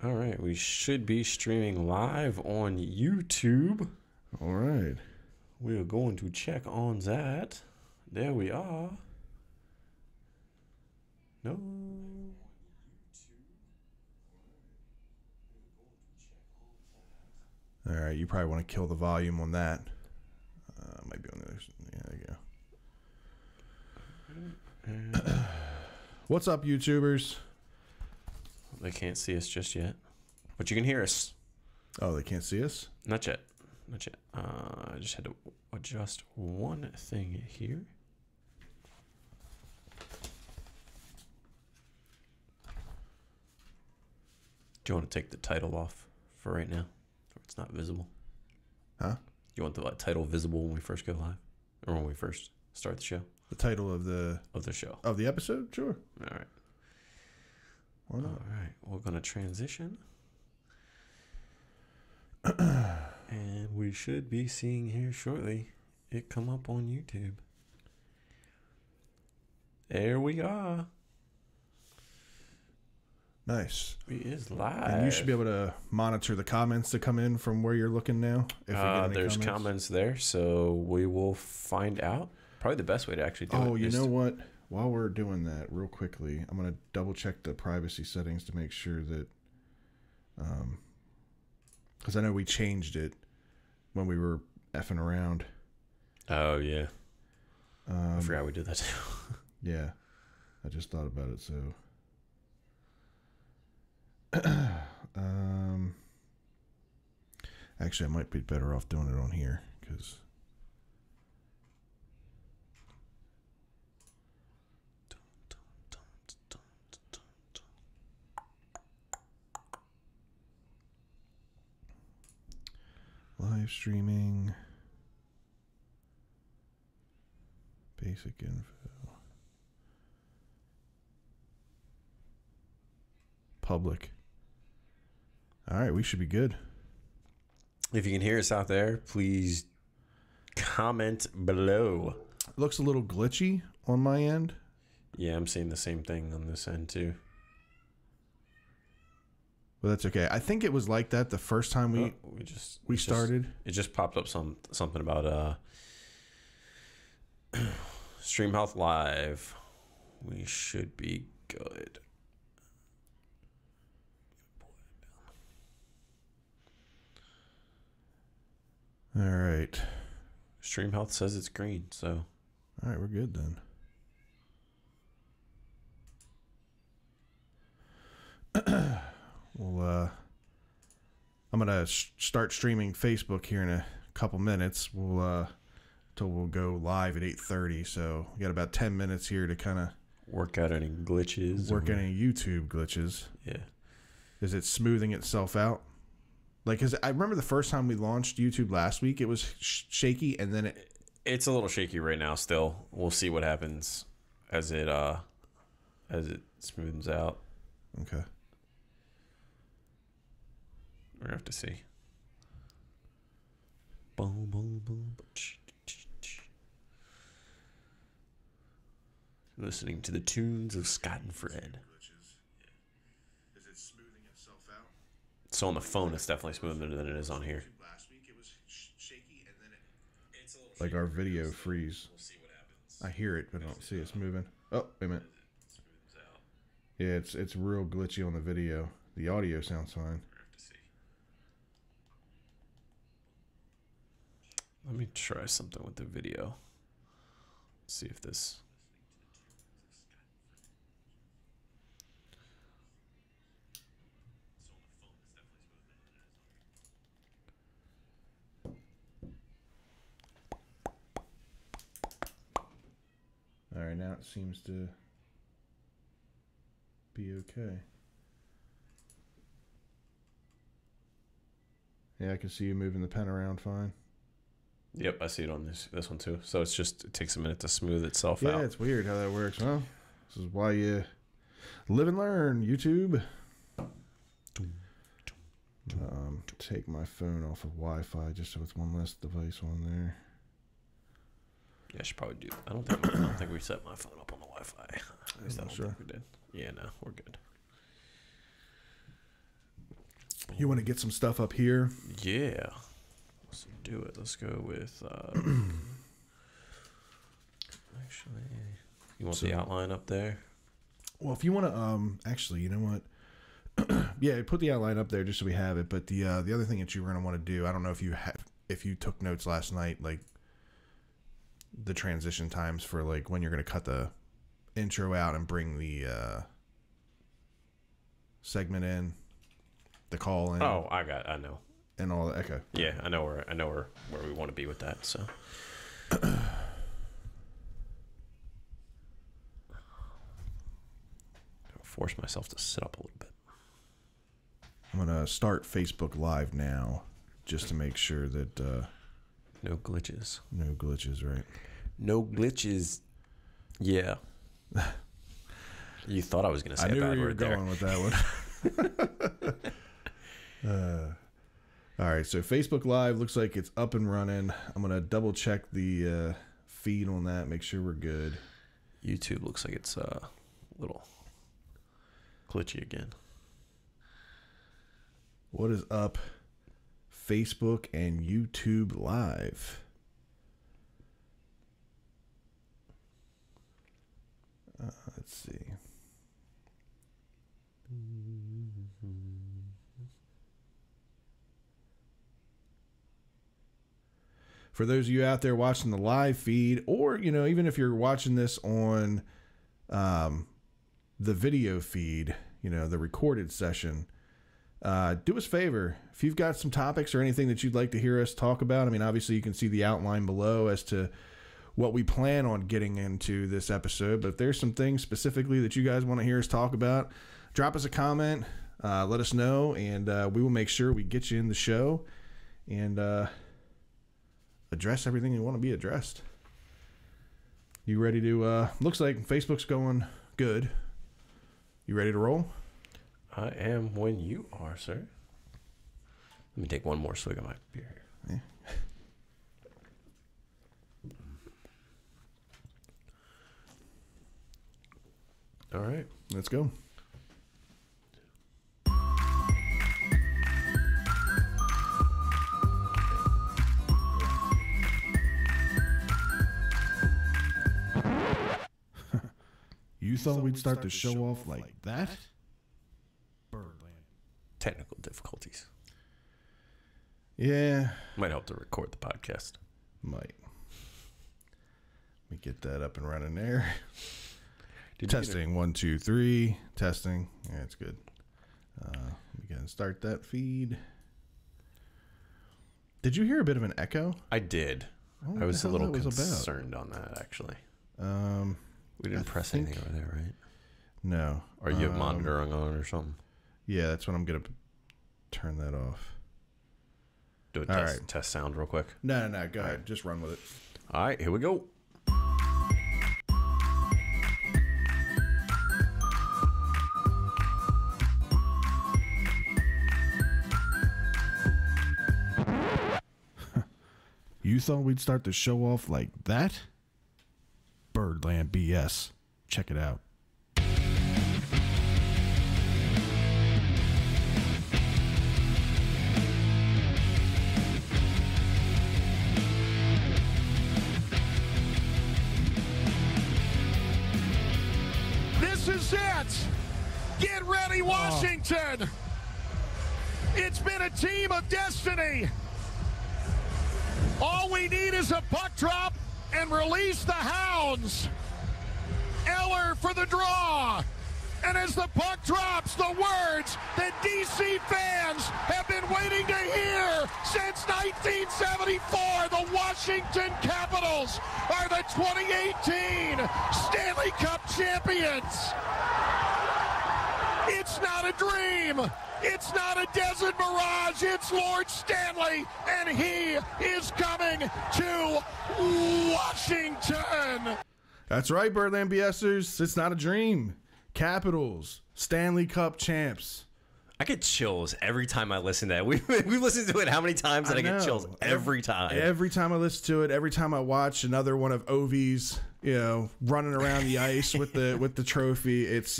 All right, we should be streaming live on YouTube. All right. We are going to check on that. There we are. No. All right, you probably want to kill the volume on that. Might be on the other. Yeah, there you go. What's up, YouTubers? They can't see us just yet, but you can hear us. Oh, they can't see us? Not yet. Not yet. I just had to adjust one thing here. Do you want to take the title off for right now? Or it's not visible. Huh? You want the title visible when we first go live? Or when we first start the show? The title of the show. Of the episode? Sure. All right. Why not? All right. We're going to transition. And we should be seeing here shortly it come up on YouTube. There we are. Nice. We is live. And you should be able to monitor the comments that come in from where you're looking now. If we get any there's comments there, so we will find out. Probably the best way to actually do it. Oh, you know what? While we're doing that, real quickly, I'm going to double check the privacy settings to make sure that, because I know we changed it when we were effing around. Oh, yeah. I forgot we did that too. Yeah. I just thought about it, so. Actually, I might be better off doing it on here, because. Live streaming, basic info, public. All right, we should be good. If you can hear us out there, please comment below. It looks a little glitchy on my end. Yeah, I'm seeing the same thing on this end too. But that's okay. I think it was like that the first time we started. It just popped up something about Stream Health Live. We should be good. All right. Stream Health says it's green, so. All right, we're good then. Well, I'm gonna start streaming Facebook here in a couple minutes. We'll go live at 8:30. So we got about 10 minutes here to kind of work out any glitches. Any YouTube glitches. Yeah. Is it smoothing itself out? Like, cause I remember the first time we launched YouTube last week, it was shaky, and then it's a little shaky right now. Still, we'll see what happens as it smooths out. Okay. We're gonna have to see. Boom, boom, boom. Listening to the tunes of Scott and Fred. Is it smoothing itself out? So on the phone, it's definitely smoother than it is on here. Last week it was shaky, and then it's a little like our video freeze. We'll see what happens. I hear it, but I don't see it's moving. Oh, wait a minute. Yeah, it's real glitchy on the video. The audio sounds fine. Let me try something with the video. See if this. All right, now it seems to be okay. Yeah, I can see you moving the pen around fine. Yep, I see it on this one too. So it takes a minute to smooth itself out. Yeah, it's weird how that works. Well, this is why you live and learn, YouTube. Take my phone off of Wi-Fi just so it's one less device on there. Yeah, I should probably do that. I don't think we set my phone up on the Wi-Fi. At least I don't think we did. Yeah, no, we're good. You want to get some stuff up here? Yeah. Let's do it. Let's go with... actually, you want the outline up there? Well, if you want to... actually, you know what? Yeah, put the outline up there just so we have it. But the other thing that you were going to want to do, I don't know if you took notes last night, like the transition times for like when you're going to cut the intro out and bring the segment in, the call in. Oh, I know. And all that. Okay. Yeah, I know where we want to be with that. So. Force myself to sit up a little bit. I'm going to start Facebook Live now just to make sure that... no glitches. No glitches, right? No glitches. Yeah. You thought I was going to say a bad word there. I knew where you were going with that one. All right, so Facebook Live looks like it's up and running. I'm going to double check the feed on that, make sure we're good. YouTube looks like it's a little glitchy again. What is up? Facebook and YouTube Live. Let's see. For those of you out there watching the live feed, or even if you're watching this on the video feed, the recorded session, do us a favor. If you've got some topics or anything that you'd like to hear us talk about, I mean, obviously you can see the outline below as to what we plan on getting into this episode. But if there's some things specifically that you guys want to hear us talk about, drop us a comment, let us know, and we will make sure we get you in the show and address everything you want to be addressed. You ready to, looks like Facebook's going good. You ready to roll? I am when you are, sir. Let me take one more swig of my beer here. Yeah. All right. Let's go. You thought we'd start the show off like that? Birdland. Technical difficulties. Yeah. Might help to record the podcast. Might. Let me get that up and running there. Testing. 1, 2, 3. Testing. Yeah, it's good. We can start that feed. Did you hear a bit of an echo? I did. I was a little concerned on that, actually. We didn't press anything over there, right? No. Are you monitoring on or something? Yeah, that's what I'm going to turn that off. Do a test sound real quick. No. Go ahead. Just run with it. All right, here we go. You thought we'd start the show off like that? Birdland BS. Check it out. This is it. Get ready, Washington. It's been a team of destiny. All we need is a puck drop and release the hounds. Eller for the draw. And as the puck drops, the words that DC fans have been waiting to hear since 1974, the Washington Capitals are the 2018 Stanley Cup Champions. It's not a dream. It's not a desert mirage. It's Lord Stanley, and he is coming to Washington. That's right, Birdland BSers. It's not a dream. Capitals, Stanley Cup champs. I get chills every time I listen to that. We've listened to it how many times, and I get chills every time. Every time I listen to it, every time I watch another one of Ovi's, running around the ice with the trophy, it's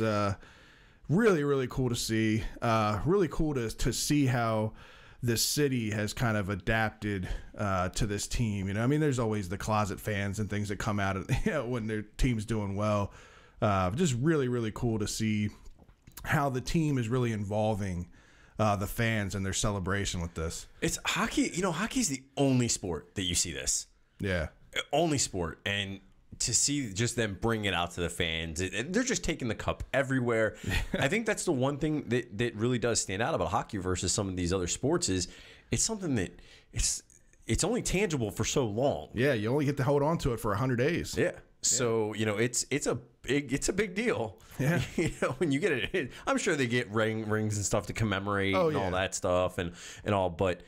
really, really cool to see. Really cool to see how this city has kind of adapted to this team. You know, I mean, there's always the closet fans and things that come out of, you know, when their team's doing well. Just really, really cool to see how the team is really involving the fans and their celebration with this. It's hockey. You know, hockey's the only sport that you see this. Yeah. Only sport. And to see just them bring it out to the fans, they're just taking the cup everywhere. I think that's the one thing that really does stand out about hockey versus some of these other sports is it's something that it's only tangible for so long. Yeah, you only get to hold on to it for 100 days. Yeah. So, you know, it's a big deal. Yeah. You know, when you get it, I'm sure they get rings and stuff to commemorate and all that stuff and all, but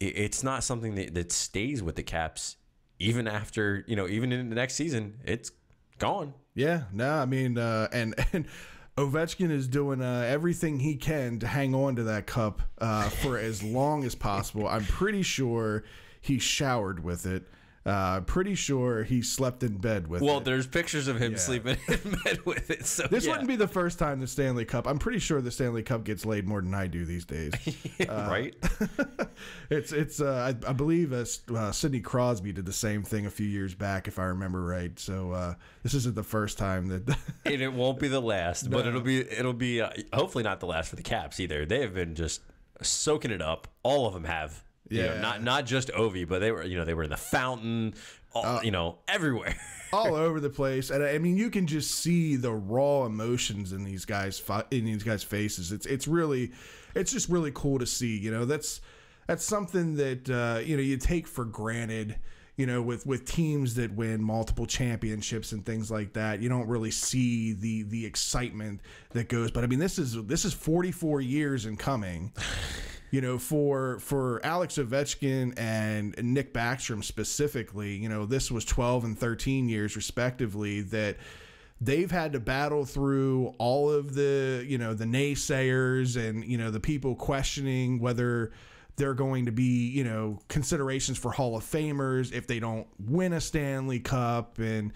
it's not something that stays with the Caps even after, you know, even in the next season. It's gone. Yeah. No, I mean, and Ovechkin is doing everything he can to hang on to that cup for as long as possible. I'm pretty sure he showered with it. Pretty sure he slept in bed with it. Well, there's pictures of him sleeping in bed with it. So this wouldn't be the first time the Stanley Cup. I'm pretty sure the Stanley Cup gets laid more than I do these days. Right? It's I believe Sidney Crosby did the same thing a few years back, if I remember right. So this isn't the first time that. And it won't be the last, but it'll be hopefully not the last for the Caps either. They have been just soaking it up. All of them have. Yeah, you know, not just Ovi, but they were in the fountain, you know, everywhere, all over the place. And I mean, you can just see the raw emotions in these guys' faces. It's just really cool to see. You know, that's something that you know, you take for granted. You know, with teams that win multiple championships and things like that, you don't really see the excitement that goes. But I mean, this is 44 years in coming. You know, for Alex Ovechkin and Nick Backstrom specifically, you know, this was 12 and 13 years respectively that they've had to battle through all of the, you know, the naysayers and, you know, the people questioning whether they're going to be, you know, considerations for Hall of Famers if they don't win a Stanley Cup. And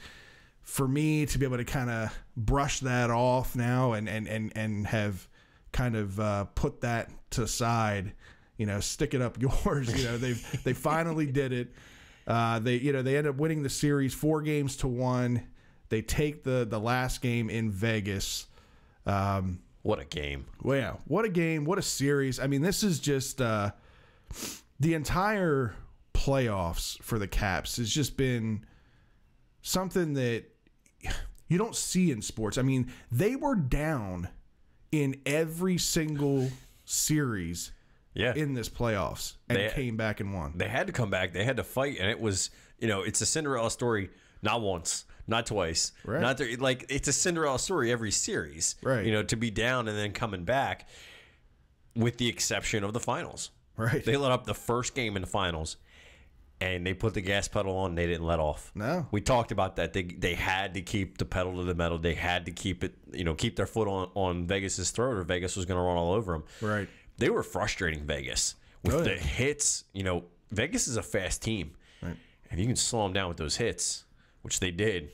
for me to be able to kind of brush that off now and have kind of put that to the side, you know, stick it up yours. You know, they finally did it. They end up winning the series 4-1. They take the last game in Vegas. What a game! Well, yeah, what a game! What a series! I mean, this is just the entire playoffs for the Caps has just been something that you don't see in sports. I mean, they were down in every single series in this playoffs and came back and won. They had to come back. They had to fight, and it was, you know, it's a Cinderella story, not once, not twice, right? Like it's a Cinderella story every series, right? You know, to be down and then coming back, with the exception of the finals, right? They let up the first game in the finals, and they put the gas pedal on. They didn't let off. No, we talked about that. They had to keep the pedal to the metal. They had to keep it, you know, keep their foot on Vegas's throat, or Vegas was going to run all over them. Right. They were frustrating Vegas with the hits. You know, Vegas is a fast team. Right. If you can slow them down with those hits, which they did,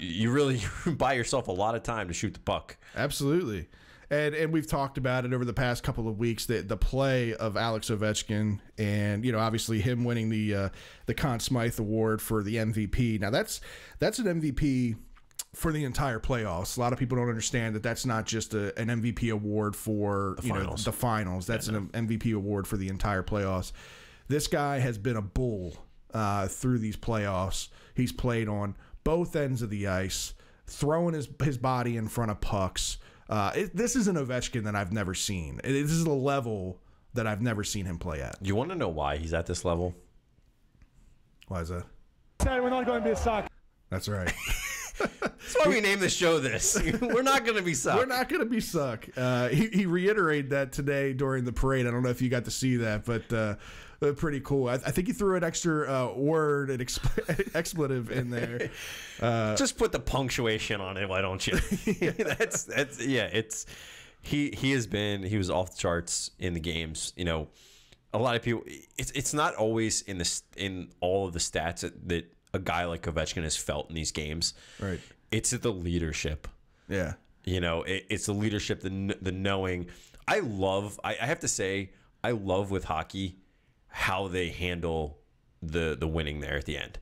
you really buy yourself a lot of time to shoot the puck. Absolutely. And we've talked about it over the past couple of weeks, that the play of Alex Ovechkin and, you know, obviously him winning the Conn Smythe Award for the MVP. Now that's an MVP for the entire playoffs. A lot of people don't understand that that's not just an MVP award for the finals. That's an MVP award for the entire playoffs. This guy has been a bull through these playoffs. He's played on both ends of the ice, throwing his body in front of pucks. This is an Ovechkin that I've never seen. This is a level that I've never seen him play at. You want to know why he's at this level? Why is that? We're not going to be a suck. That's right. That's why we named the show this. We're not going to be suck. We're not going to be suck. He reiterated that today during the parade. I don't know if you got to see that, but pretty cool. I think he threw an extra word, an expletive in there. Just put the punctuation on it, why don't you? That's he was off the charts in the games. You know, a lot of people. It's not always in all of the stats that a guy like Ovechkin has felt in these games. Right. It's the leadership. Yeah. You know, it's the leadership, the knowing. I have to say, I love with hockey how they handle the winning there at the end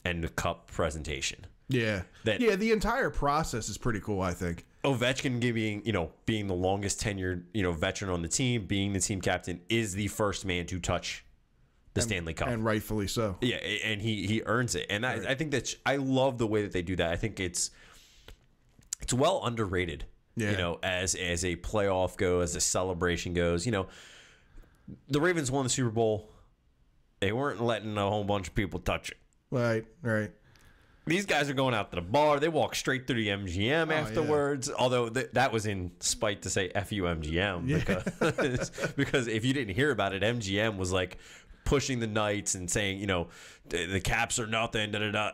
and the cup presentation. Yeah. The entire process is pretty cool, I think. Ovechkin being the longest tenured, veteran on the team, being the team captain, is the first man to touch the Stanley Cup. And rightfully so. Yeah, and he earns it. And I think I love the way that they do that. I think it's well underrated. Yeah. As a playoff goes, as a celebration goes. The Ravens won the Super Bowl. They weren't letting a whole bunch of people touch it. Right. These guys are going out to the bar. They walk straight through the MGM afterwards. Yeah. Although that was in spite to say F you MGM. Because if you didn't hear about it, MGM was like pushing the Knights and saying, the Caps are nothing. Da, da, da.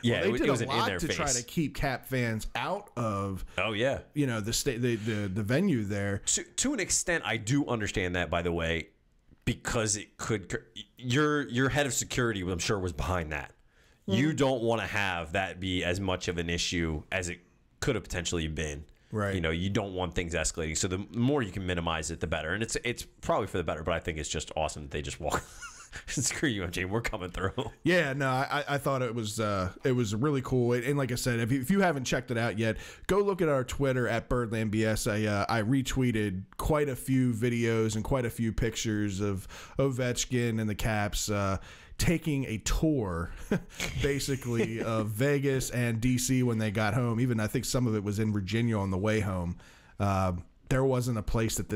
Yeah, well, they it was did a lot to try to keep Cap fans out of. Oh yeah, the venue there. To an extent, I do understand that. By the way, because it could your head of security, I'm sure, was behind that. You don't want to have that be as much of an issue as it could have potentially been. Right. You don't want things escalating. So the more you can minimize it, the better. And it's probably for the better. But I think it's just awesome that they just walk. Screw you, MJ. We're coming through. Yeah, no, I thought it was really cool. And like I said, if you haven't checked it out yet, go look at our Twitter at BirdlandBS. I retweeted quite a few videos and quite a few pictures of Ovechkin and the Caps taking a tour, basically, of Vegas and DC when they got home. Even I think some of it was in Virginia on the way home. There wasn't a place that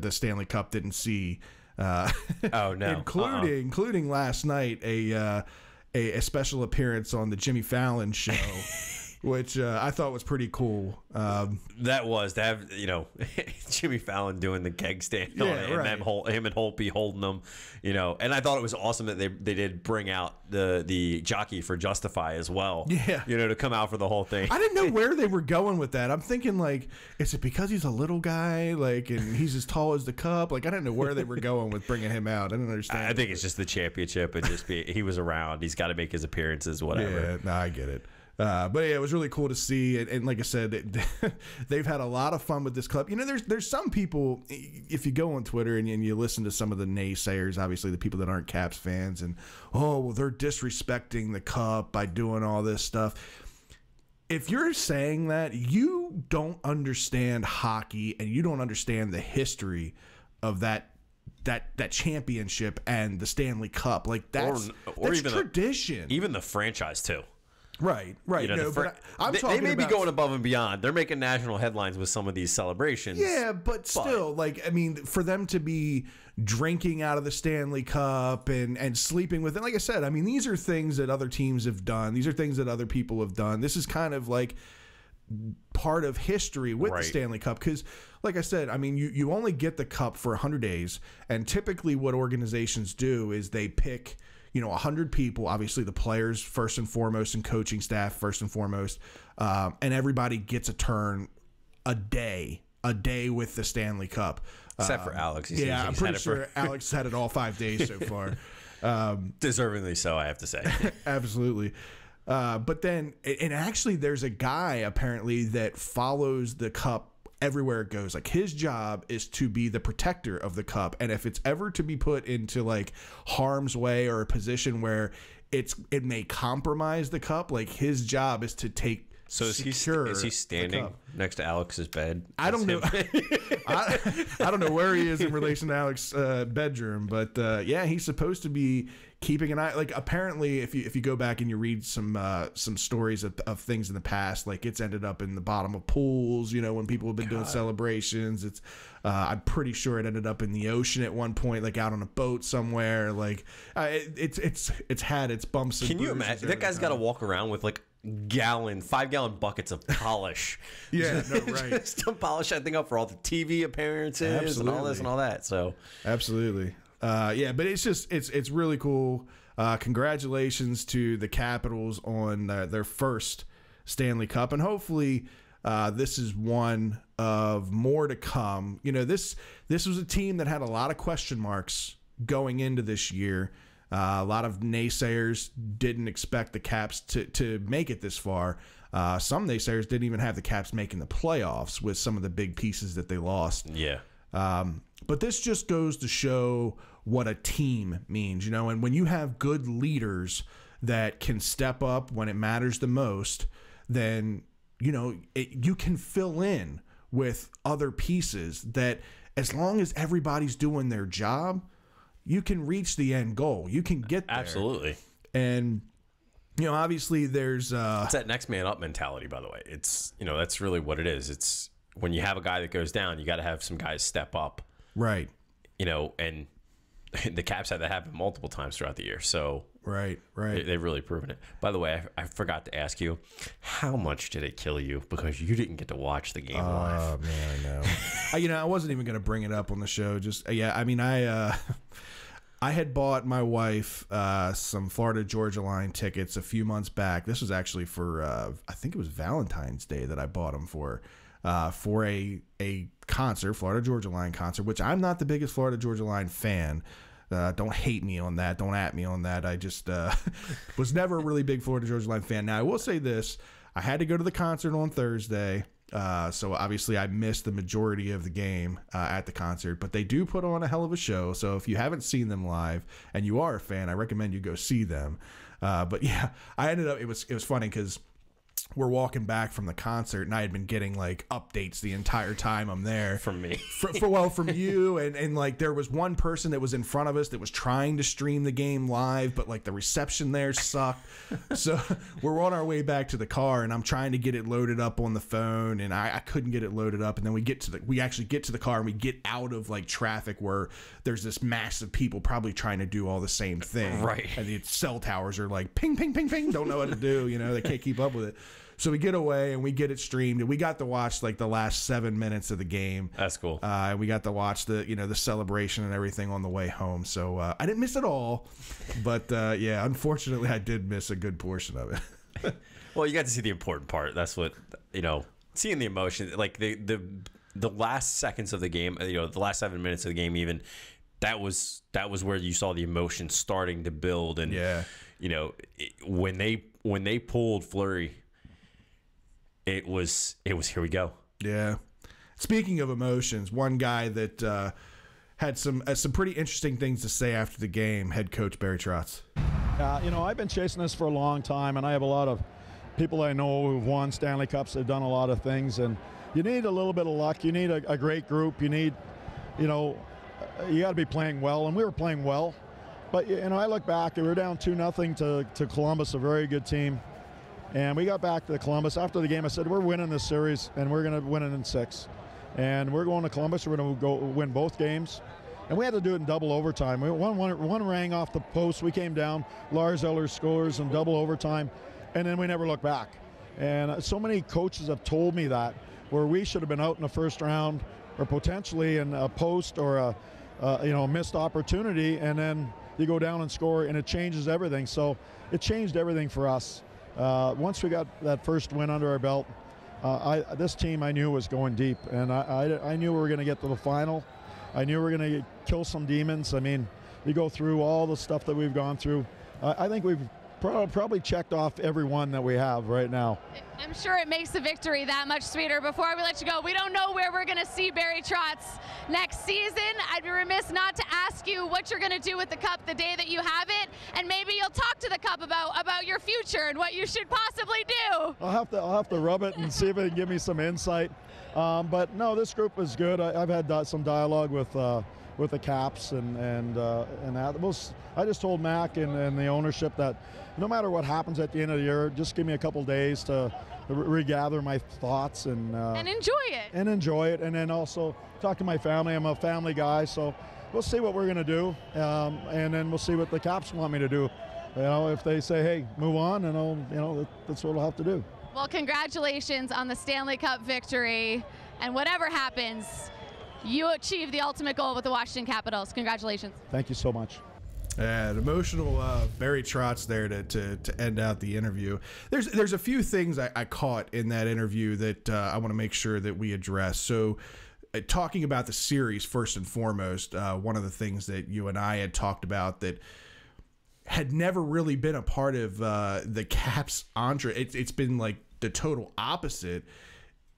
the Stanley Cup didn't see. Oh no! Including last night a special appearance on the Jimmy Fallon show, which I thought was pretty cool. That was to have Jimmy Fallon doing the keg stand on it, and him and Holtby holding them, And I thought it was awesome that they did bring out the jockey for Justify as well. Yeah, to come out for the whole thing. I didn't know where they were going with that. I'm thinking is it because he's a little guy, and he's as tall as the cup? I didn't know where they were going with bringing him out. I didn't understand. I think it's just the championship and he was around. He's got to make his appearances, whatever. Yeah, no, I get it. But yeah, it was really cool to see, and like I said, they've had a lot of fun with this club. There's some people, if you go on Twitter and you listen to some of the naysayers, obviously the people that aren't Caps fans, and they're disrespecting the Cup by doing all this stuff. If you're saying that, you don't understand hockey and you don't understand the history of that championship and the Stanley Cup. That's even tradition. Even the franchise too. Right. But they may be going above and beyond. They're making national headlines with some of these celebrations. Yeah, but still, for them to be drinking out of the Stanley Cup and sleeping with it, like I said, these are things that other teams have done. These are things that other people have done. This is kind of part of history with the Stanley Cup because, like I said, you only get the Cup for 100 days, and typically what organizations do is they pick 100 people, obviously the players first and foremost and coaching staff first and foremost, and everybody gets a turn a day with the Stanley Cup. Except for Alex. I'm pretty sure Alex had it all 5 days so far. Deservingly so, I have to say. Absolutely. But then, and actually there's a guy apparently that follows the Cup everywhere it goes. His job is to be the protector of the Cup, and if it's ever to be put into harm's way or a position where it may compromise the Cup, his job is to take. So is he standing next to Alex's bed? I don't know. I don't know where he is in relation to Alex's bedroom, but yeah, he's supposed to be keeping an eye. Apparently, if you go back and you read some stories of things in the past, it's ended up in the bottom of pools. When people have been doing celebrations, it's I'm pretty sure it ended up in the ocean at one point, out on a boat somewhere. It's had its bumps. Can you imagine that guy's got to walk around with 5-gallon buckets of polish? Yeah, no, right. Just to polish that thing up for all the TV appearances and all this and all that. So absolutely. Yeah, but it's really cool. Congratulations to the Capitals on their first Stanley Cup, and hopefully this is one of more to come. This was a team that had a lot of question marks going into this year. A lot of naysayers didn't expect the Caps to make it this far. Some naysayers didn't even have the Caps making the playoffs with some of the big pieces that they lost. Yeah. But this just goes to show what a team means, and when you have good leaders that can step up when it matters the most, then, you can fill in with other pieces that, as long as everybody's doing their job, you can reach the end goal. You can get there. Absolutely. And, obviously there's... it's that next man up mentality, by the way. It's, that's really what it is. It's when you have a guy that goes down, you got to have some guys step up. Right. And the Caps had that happen multiple times throughout the year. So right. They've really proven it. By the way, I forgot to ask you, how much did it kill you because you didn't get to watch the game live? Oh man, I know. I wasn't even going to bring it up on the show. Just I had bought my wife some Florida Georgia Line tickets a few months back. This was actually for I think it was Valentine's Day that I bought them for a concert, Florida Georgia Line concert, which I'm not the biggest Florida Georgia Line fan. Don't hate me on that. Don't at me on that. I just was never a really big Florida Georgia Line fan. Now, I will say this. I had to go to the concert on Thursday, so obviously I missed the majority of the game at the concert, but they do put on a hell of a show. So if you haven't seen them live and you are a fan, I recommend you go see them. But yeah, I ended up, it was funny because we're walking back from the concert, and I had been getting like updates the entire time I'm there from me, from you, and like there was one person that was in front of us that was trying to stream the game live, but like the reception there sucked. So we're on our way back to the car, and I'm trying to get it loaded up on the phone, and I couldn't get it loaded up. And then we actually get to the car, and we get out of like traffic where there's this mass of people probably trying to do all the same thing, right? And the cell towers are like ping, ping, ping, ping, don't know what to do, they can't keep up with it. So we get away and we get it streamed, and we got to watch like the last 7 minutes of the game. That's cool. And we got to watch the the celebration and everything on the way home. So I didn't miss it all, but yeah, unfortunately I did miss a good portion of it. Well, you got to see the important part. That's what seeing the emotion, like the last seconds of the game, the last 7 minutes of the game, even that was where you saw the emotion starting to build. And yeah, when they pulled Fleury, it was here we go. Yeah. Speaking of emotions, one guy that had some pretty interesting things to say after the game, head coach Barry Trotz. I've been chasing this for a long time, and I have a lot of people I know who've won Stanley Cups. They've done a lot of things, and you need a little bit of luck. You need a great group. You need, you got to be playing well, and we were playing well. But, I look back, we were down 2-0 to Columbus, a very good team. And we got back to Columbus. After the game, I said, we're winning this series, and we're going to win it in 6. And we're going to Columbus. We're going to go win both games. And we had to do it in double overtime. One rang off the post. We came down. Lars Eller scores in double overtime. And then we never looked back. And so many coaches have told me that, where we should have been out in the first round or potentially in a post or a missed opportunity. And then you go down and score, and it changes everything. So it changed everything for us. Once we got that first win under our belt, this team I knew was going deep, and I knew we were going to get to the final. I knew we were going to kill some demons. I mean, you go through all the stuff that we've gone through. I think we've probably checked off every one that we have right now. I'm sure it makes the victory that much sweeter. Before we let you go, we don't know where we're going to see Barry Trotz next season. I'd be remiss not to ask you what you're going to do with the Cup the day that you have it, and maybe you'll talk to the Cup about your future and what you should possibly do. I'll have to rub it and see if it can give me some insight. But no, this group is good. I've had some dialogue with the Caps and that. I just told Mac and the ownership that no matter what happens at the end of the year, just give me a couple days to regather my thoughts and enjoy it. And then also talk to my family. I'm a family guy, so we'll see what we're going to do, and then we'll see what the Caps want me to do. If they say, hey, move on, and that's what we'll have to do. Well, congratulations on the Stanley Cup victory, and whatever happens, you achieved the ultimate goal with the Washington Capitals. Congratulations. Thank you so much. An emotional Barry Trotz there to end out the interview. There's a few things I caught in that interview that I want to make sure that we address. So talking about the series first and foremost, one of the things that you and I had talked about that had never really been a part of the Caps' entree. It's been like the total opposite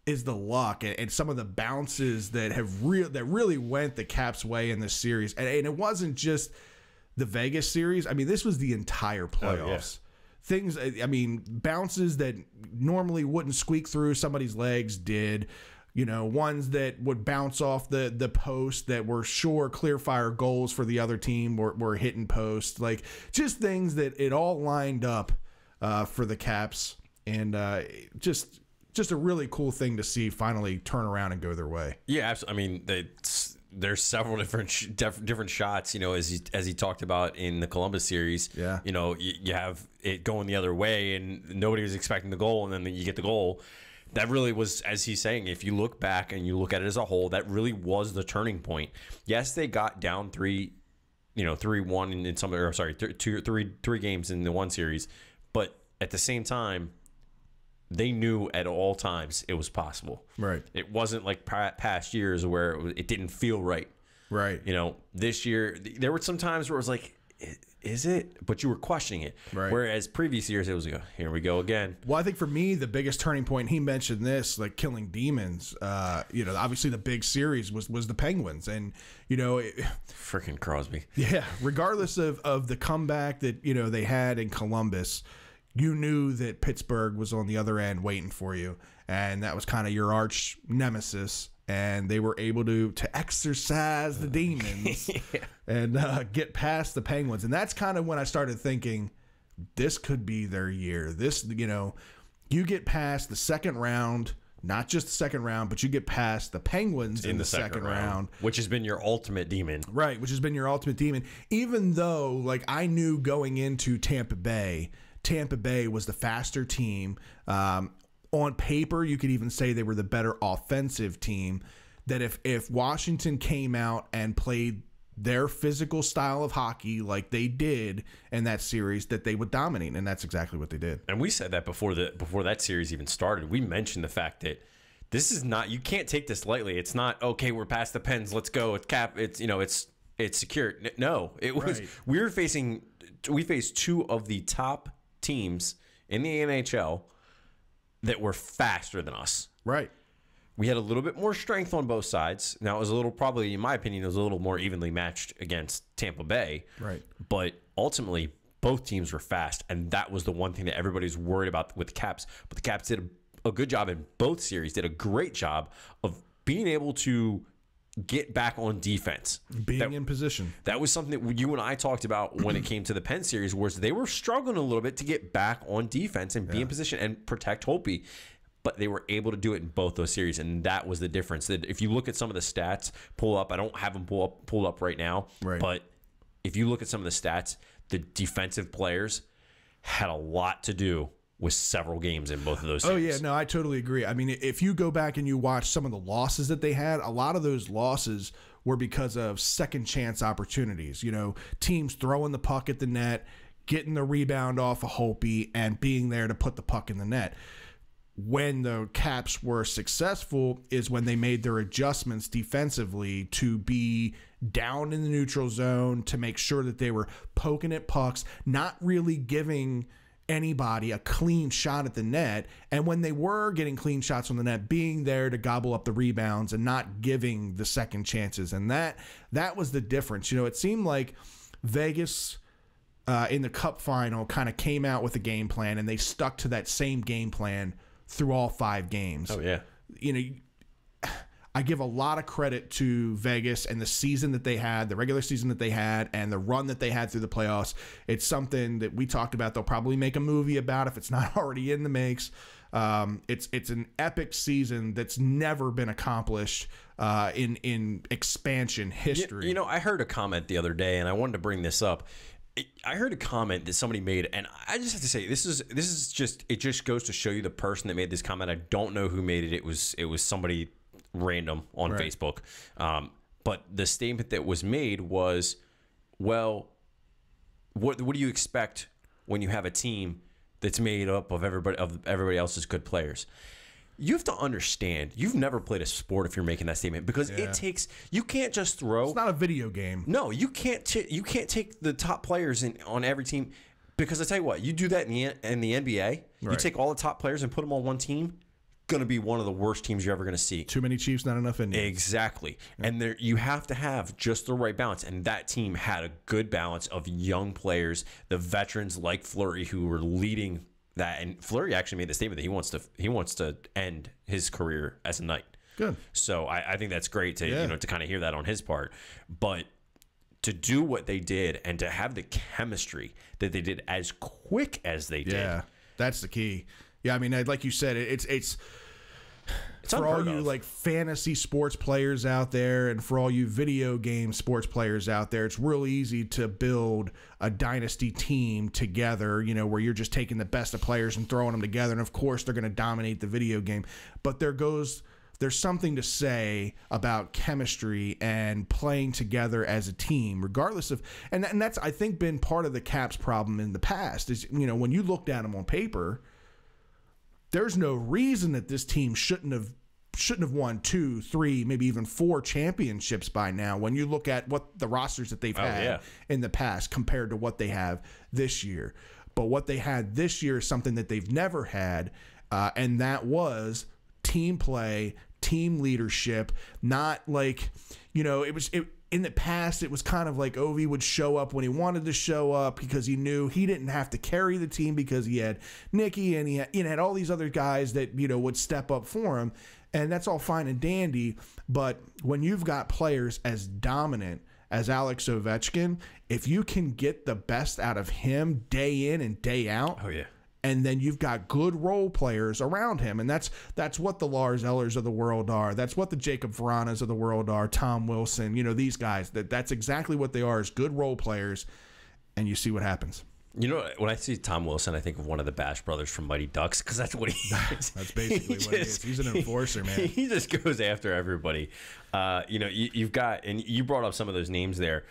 is the luck and some of the bounces that really went the Caps' way in this series. And it wasn't just the Vegas series. I mean, this was the entire playoffs. Things, I mean, bounces that normally wouldn't squeak through somebody's legs did. You know, ones that would bounce off the post that were sure clear fire goals for the other team were hitting posts. Like, just things that it all lined up for the Caps. And just a really cool thing to see finally turn around and go their way. Yeah, absolutely. I mean, there's several different shots, you know, as he talked about in the Columbus series. Yeah. You know, you have it going the other way and nobody was expecting the goal, and then you get the goal. That really was, as he's saying, if you look back and you look at it as a whole, that really was the turning point. Yes, they got down 3-1 in some, or sorry, three games in the one series, but at the same time, they knew at all times it was possible. Right. It wasn't like past years where it didn't feel right. Right. You know, this year, there were some times where it was like, is it? But you were questioning it. Right. Whereas previous years, it was like, here we go again. Well, I think for me, the biggest turning point, he mentioned this, like killing demons. You know, obviously the big series was the Penguins. And, you know, freaking Crosby. Yeah. Regardless of the comeback that, you know, they had in Columbus, you knew that Pittsburgh was on the other end waiting for you, and that was kind of your arch nemesis, and they were able to exorcise the demons and get past the Penguins. And that's kind of when I started thinking, this could be their year. This, you know, you get past the second round, not just the second round, but you get past the Penguins in the second round. Which has been your ultimate demon. Right, which has been your ultimate demon. Even though, like, I knew going into Tampa Bay was the faster team. On paper, you could even say they were the better offensive team. That if Washington came out and played their physical style of hockey like they did in that series, that they would dominate, and that's exactly what they did. And we said that before that series even started. We mentioned the fact that this is not, you can't take this lightly. It's not, okay, we're past the Pens, let's go. It's Cap. It's, you know, it's secure. No, it was. Right. We faced two of the top teams in the NHL that were faster than us. Right. We had a little bit more strength on both sides. Now, it was a little, probably, in my opinion, it was a little more evenly matched against Tampa Bay. Right. But ultimately, both teams were fast, and that was the one thing that everybody's worried about with the Caps. But the Caps did a good job in both series, did a great job of being able to get back on defense. Being in position. That was something that you and I talked about when it came to the Penn series, where they were struggling a little bit to get back on defense and be in position and protect Holtby. But they were able to do it in both those series, and that was the difference. That if you look at some of the stats, pull up, I don't have them pulled up right now, but if you look at some of the stats, the defensive players had a lot to do with several games in both of those series. Oh, yeah. No, I totally agree. I mean, if you go back and you watch some of the losses that they had, a lot of those losses were because of second chance opportunities. You know, teams throwing the puck at the net, getting the rebound off of Holtby, and being there to put the puck in the net. When the Caps were successful is when they made their adjustments defensively to be down in the neutral zone, to make sure that they were poking at pucks, not really giving anybody a clean shot at the net, and when they were getting clean shots on the net, being there to gobble up the rebounds and not giving the second chances. And that was the difference. You know, it seemed like Vegas in the Cup final kind of came out with a game plan, and they stuck to that same game plan through all 5 games. Oh, yeah. You know, I give a lot of credit to Vegas and the season that they had, the regular season that they had, and the run that they had through the playoffs. It's something that we talked about. They'll probably make a movie about if it's not already in the makes. It's an epic season that's never been accomplished in expansion history. You know, I heard a comment the other day, and I wanted to bring this up. I heard a comment that somebody made, and I just have to say, this is just, it just goes to show you the person that made this comment. I don't know who made it. It was somebody random on Facebook. But the statement that was made was, well, what do you expect when you have a team that's made up of everybody else's good players? You have to understand, you've never played a sport if you're making that statement, because it takes, you can't just throw. It's not a video game. No, you can't take the top players on every team. Because I tell you what, you do that in the NBA, you take all the top players and put them on one team, going to be one of the worst teams you're ever going to see. Too many Chiefs, not enough Indians. Exactly. Yeah. And you have to have just the right balance. And that team had a good balance of young players, the veterans like Fleury who were leading that. And Fleury actually made the statement that he wants to end his career as a Knight. Good. So I think that's great to to kind of hear that on his part. But to do what they did and to have the chemistry that they did as quick as they did. Yeah, that's the key. Yeah, I mean, like you said, it's for all you like fantasy sports players out there and for all you video game sports players out there, it's real easy to build a dynasty team together, where you're just taking the best of players and throwing them together. And of course, they're going to dominate the video game. But there's something to say about chemistry and playing together as a team, regardless of, and that's, I think, been part of the Caps' problem in the past is, when you looked at them on paper, there's no reason that this team shouldn't have won 2, 3, maybe even 4 championships by now when you look at what the rosters that they've had in the past compared to what they have this year. But what they had this year is something that they've never had, and that was team play, team leadership, not like, in the past, it was kind of like Ovi would show up when he wanted to show up because he knew he didn't have to carry the team because he had Nicky and he had all these other guys that, would step up for him. And that's all fine and dandy. But when you've got players as dominant as Alex Ovechkin, if you can get the best out of him day in and day out. Oh, yeah. And then you've got good role players around him. And that's what the Lars Ellers of the world are. That's what the Jacob Veranas of the world are, Tom Wilson, these guys. That's exactly what they are, is good role players. And you see what happens. When I see Tom Wilson, I think of one of the Bash brothers from Mighty Ducks because that's what he is. That's basically what he is. He's an enforcer, man. He just goes after everybody. You've got, and you brought up some of those names there.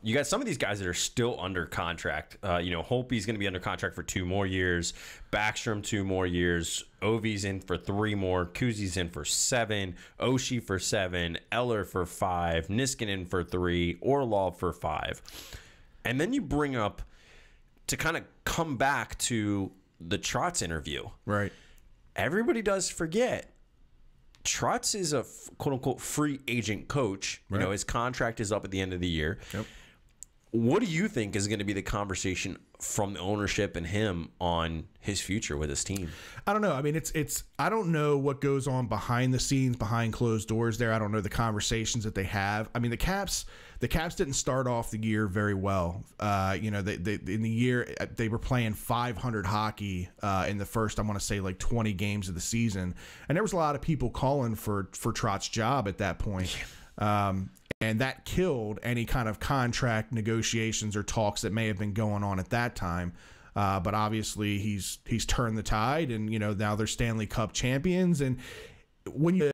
You got some of these guys that are still under contract. Holtby's going to be under contract for 2 more years. Backstrom 2 more years. Ovi's in for 3 more. Kuzi's in for 7. Oshie for 7. Eller for 5. Niskanen for 3. Orlov for 5. And then you bring up, to kind of come back to the Trotz interview. Right. Everybody does forget Trotz is a quote-unquote free agent coach. Right. His contract is up at the end of the year. Yep. What do you think is going to be the conversation from the ownership and him on his future with his team? I don't know. I mean, it's I don't know what goes on behind the scenes, behind closed doors there. I don't know the conversations that they have. I mean, the Caps didn't start off the year very well. They in the year they were playing 500 hockey in the first, I want to say, like 20 games of the season, and there was a lot of people calling for Trotz's job at that point. And that killed any kind of contract negotiations or talks that may have been going on at that time. But obviously he's turned the tide, and now they're Stanley Cup champions. And when you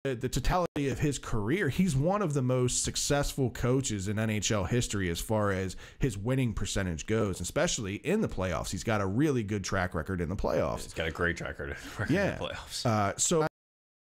the totality of his career, he's one of the most successful coaches in NHL history as far as his winning percentage goes, especially in the playoffs. He's got a really good track record in the playoffs. He's got a great track record in the playoffs. So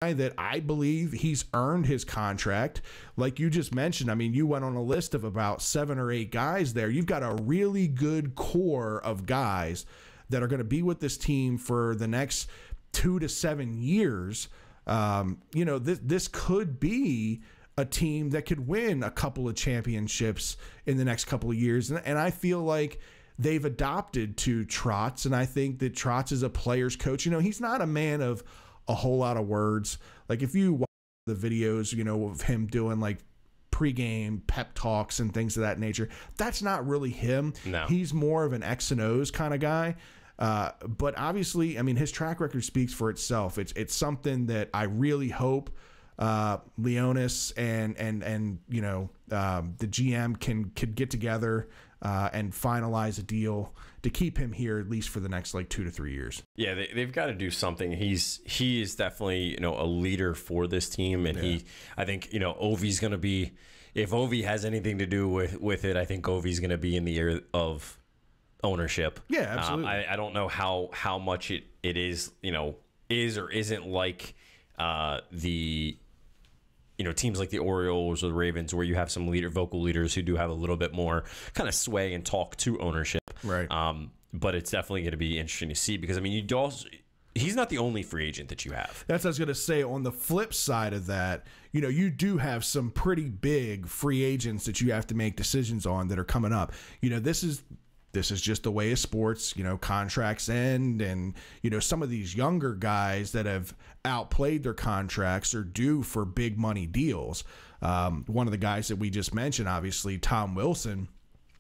that I believe he's earned his contract. Like you just mentioned, I mean, you went on a list of about 7 or 8 guys there. You've got a really good core of guys that are going to be with this team for the next 2 to 7 years. This could be a team that could win a couple of championships in the next couple of years. And I feel like they've adopted to Trotz, and I think that Trotz is a player's coach. He's not a man of a whole lot of words. Like if you watch the videos, of him doing like pregame pep talks and things of that nature, that's not really him. No. He's more of an X and O's kind of guy. But obviously, I mean, his track record speaks for itself. It's something that I really hope Leonis and the GM could get together and finalize a deal to keep him here at least for the next 2 to 3 years. Yeah, they've got to do something. He is definitely a leader for this team, and I think Ovi's going to be, if Ovi has anything to do with it, I think Ovi's going to be in the ear of ownership. Yeah, absolutely. I don't know how much it is is or isn't like the teams like the Orioles or the Ravens, where you have some vocal leaders who do have a little bit more kind of sway and talk to ownership. Right. But it's definitely going to be interesting to see because, I mean, he's not the only free agent that you have. That's what I was going to say. On the flip side of that, you do have some pretty big free agents that you have to make decisions on that are coming up. This is just the way of sports. Contracts end, and some of these younger guys that have outplayed their contracts are due for big money deals. One of the guys that we just mentioned, obviously, Tom Wilson,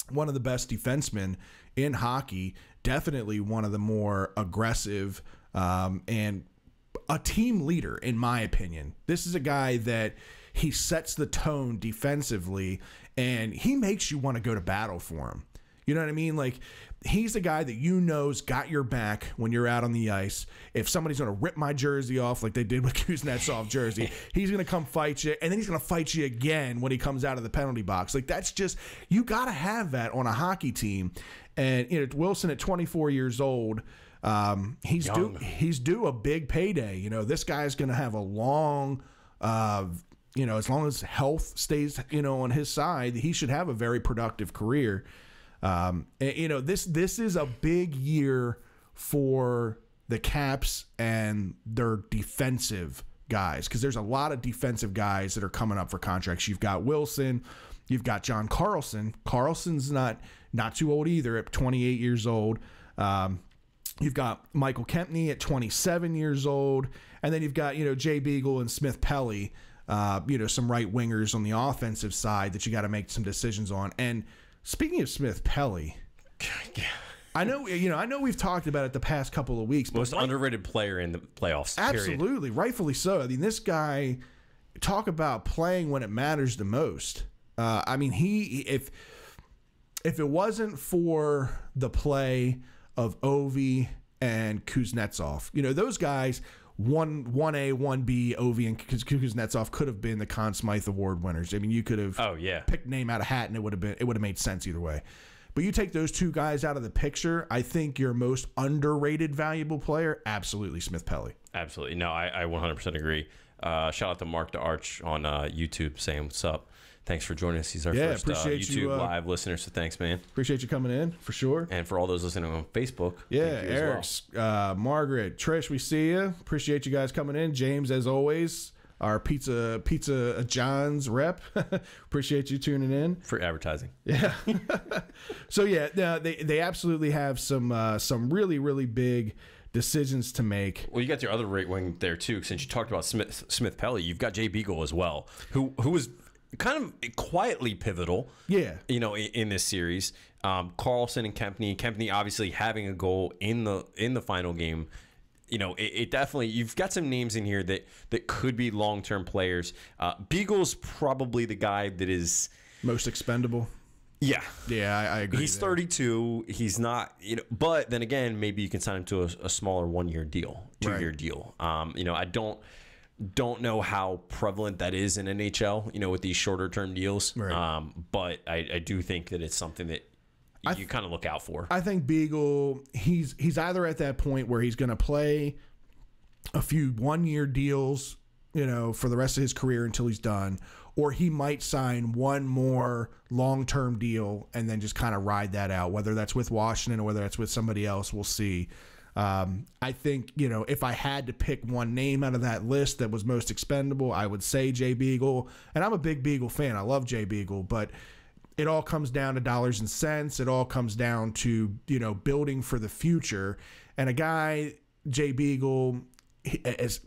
one of the best defensemen in hockey, definitely one of the more aggressive and a team leader, in my opinion. This is a guy that he sets the tone defensively, and he makes you want to go to battle for him. You know what I mean? Like, he's the guy that know's got your back when you're out on the ice. If somebody's going to rip my jersey off like they did with Kuznetsov jersey, he's going to come fight you, and then he's going to fight you again when he comes out of the penalty box. Like, that's just, you got to have that on a hockey team. And Wilson at 24 years old, he's due a big payday. This guy's going to have a long, as long as health stays, on his side, he should have a very productive career. This is a big year for the Caps and their defensive guys, because there's a lot of defensive guys that are coming up for contracts. You've got Wilson, you've got John Carlson. Carlson's not too old either at 28 years old. You've got Michael Kempney at 27 years old, and then you've got Jay Beagle and Smith Pelly, some right wingers on the offensive side that you got to make some decisions on. And speaking of Smith Pelly, I know we've talked about it the past couple of weeks. Most underrated player in the playoffs. Absolutely, period. Rightfully so. I mean, this guy, talk about playing when it matters the most. If it wasn't for the play of Ovi and Kuznetsov, those guys, 1A, 1B, Ovi and Kuznetsov could have been the Conn Smythe Award winners. I mean, you could have picked a name out of hat and it would have made sense either way. But you take those two guys out of the picture, I think your most underrated valuable player, absolutely Smith Pelly. Absolutely. No, I 100% agree. Shout out to Mark DeArch on YouTube saying what's up. Thanks for joining us. He's our first YouTube live listener, so thanks, man. Appreciate you coming in, for sure. And for all those listening on Facebook. Yeah, Eric, Margaret, Trish, we see you. Appreciate you guys coming in. James, as always, our Pizza John's rep. Appreciate you tuning in. For advertising. Yeah. So, yeah, they absolutely have some really, really big decisions to make. Well, you got your other right wing there, too. Since you talked about Smith Pelly, you've got Jay Beagle as well, who was kind of quietly pivotal, in this series. Carlson and Kempney obviously having a goal in the final game. It definitely, you've got some names in here that could be long-term players. Beagle's probably the guy that is most expendable. Yeah, I agree. He's 32. He's not, but then again, maybe you can sign him to a smaller 1-year deal, 2-year deal. I don't know how prevalent that is in NHL, with these shorter term deals. Right. But I do think that it's something that you kind of look out for. I think Beagle, he's either at that point where he's going to play a few 1-year deals, for the rest of his career until he's done, or he might sign one more long-term deal and then just kind of ride that out, whether that's with Washington or whether that's with somebody else. We'll see. I think, if I had to pick one name out of that list that was most expendable, I would say Jay Beagle. And I'm a big Beagle fan. I love Jay Beagle, but it all comes down to dollars and cents. It all comes down to, building for the future. And a guy, Jay Beagle, is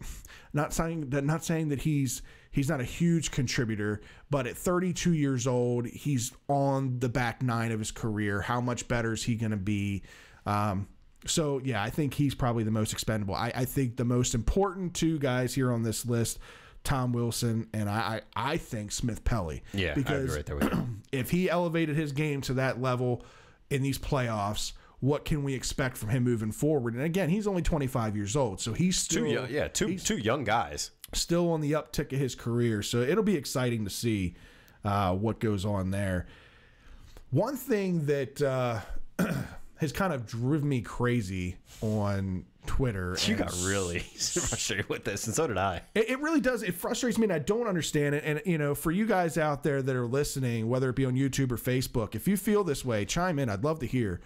not saying that he's not a huge contributor, but at 32 years old, he's on the back nine of his career. How much better is he going to be? So, yeah, I think he's probably the most expendable. I think the most important two guys here on this list, Tom Wilson and I think Smith Pelly. Yeah, because I agree right there with you. If he elevated his game to that level in these playoffs, what can we expect from him moving forward? And, again, he's only 25 years old, so he's still two young guys. Still on the uptick of his career. So it'll be exciting to see what goes on there. One thing that has kind of driven me crazy on Twitter. You got really frustrated with this, and so did I. It really does. It frustrates me, and I don't understand it. And, you know, for you guys out there that are listening, whether it be on YouTube or Facebook, if you feel this way, chime in. I'd love to hear.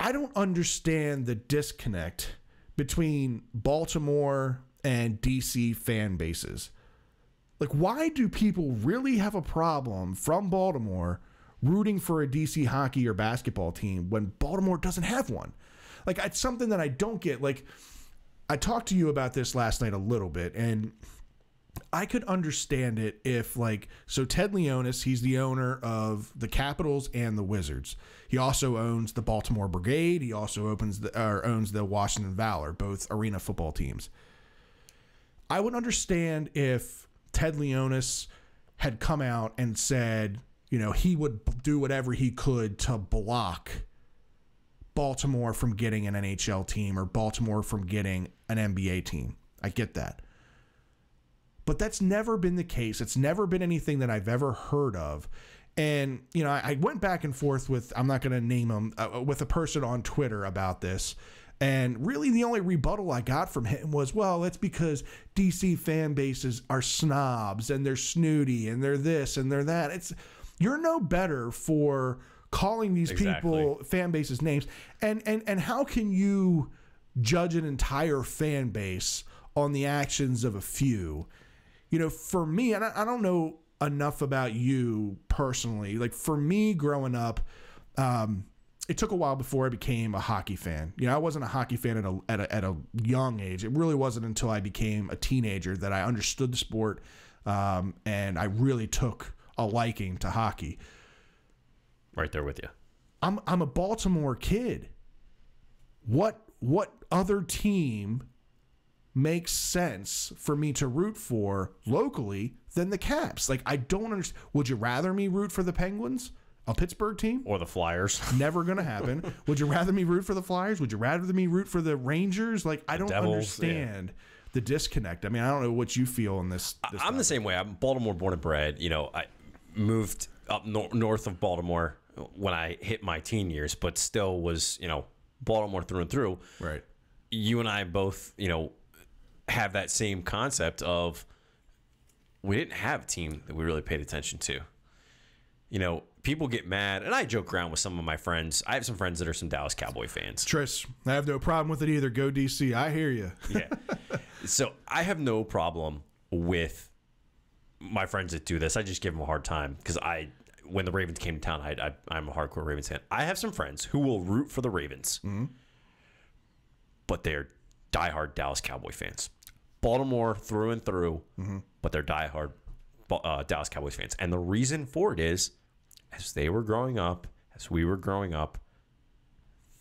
I don't understand the disconnect between Baltimore and DC fan bases. Like, why do people really have a problem from Baltimore rooting for a DC hockey or basketball team when Baltimore doesn't have one? Like, it's something that I don't get. Like, I talked to you about this last night a little bit, and I could understand it if, like, so Ted Leonis, he's the owner of the Capitals and the Wizards. He also owns the Baltimore Brigade. He also owns the Washington Valor, both arena football teams. I would understand if Ted Leonis had come out and said, you know, he would do whatever he could to block Baltimore from getting an NHL team or Baltimore from getting an NBA team. I get that. But that's never been the case. It's never been anything that I've ever heard of. And, you know, I went back and forth with, I'm not going to name him, with a person on Twitter about this. And really the only rebuttal I got from him was, well, that's because DC fan bases are snobs and they're snooty and they're this and they're that. You're no better for calling these people fan bases names. And how can you judge an entire fan base on the actions of a few? You know, for me, and I don't know enough about you personally. Like, for me growing up, it took a while before I became a hockey fan. You know, I wasn't a hockey fan at a young age. It really wasn't until I became a teenager that I understood the sport, and I really took a liking to hockey. Right there with you. I'm a Baltimore kid. What other team makes sense for me to root for locally than the Caps? Like, I don't understand. Would you rather me root for the Penguins? A Pittsburgh team? Or the Flyers. Never going to happen. Would you rather me root for the Flyers? Would you rather me root for the Rangers? Like, I don't understand the disconnect. I mean, I don't know what you feel in this I'm topic. the same way. I'm Baltimore born and bred. You know, I moved up north of Baltimore when I hit my teen years, but still was, you know, Baltimore through and through. Right. You and I both, you know, have that same concept of we didn't have a team that we really paid attention to. You know, people get mad, and I joke around with some of my friends. I have some friends that are some Dallas Cowboy fans. Tris, I have no problem with it either. Go DC. I hear you. Yeah. So I have no problem with my friends that do this. I just give them a hard time because when the Ravens came to town, I'm a hardcore Ravens fan. I have some friends who will root for the Ravens, but they're diehard Dallas Cowboy fans. Baltimore through and through, but they're diehard Dallas Cowboys fans. And the reason for it is, as they were growing up, as we were growing up,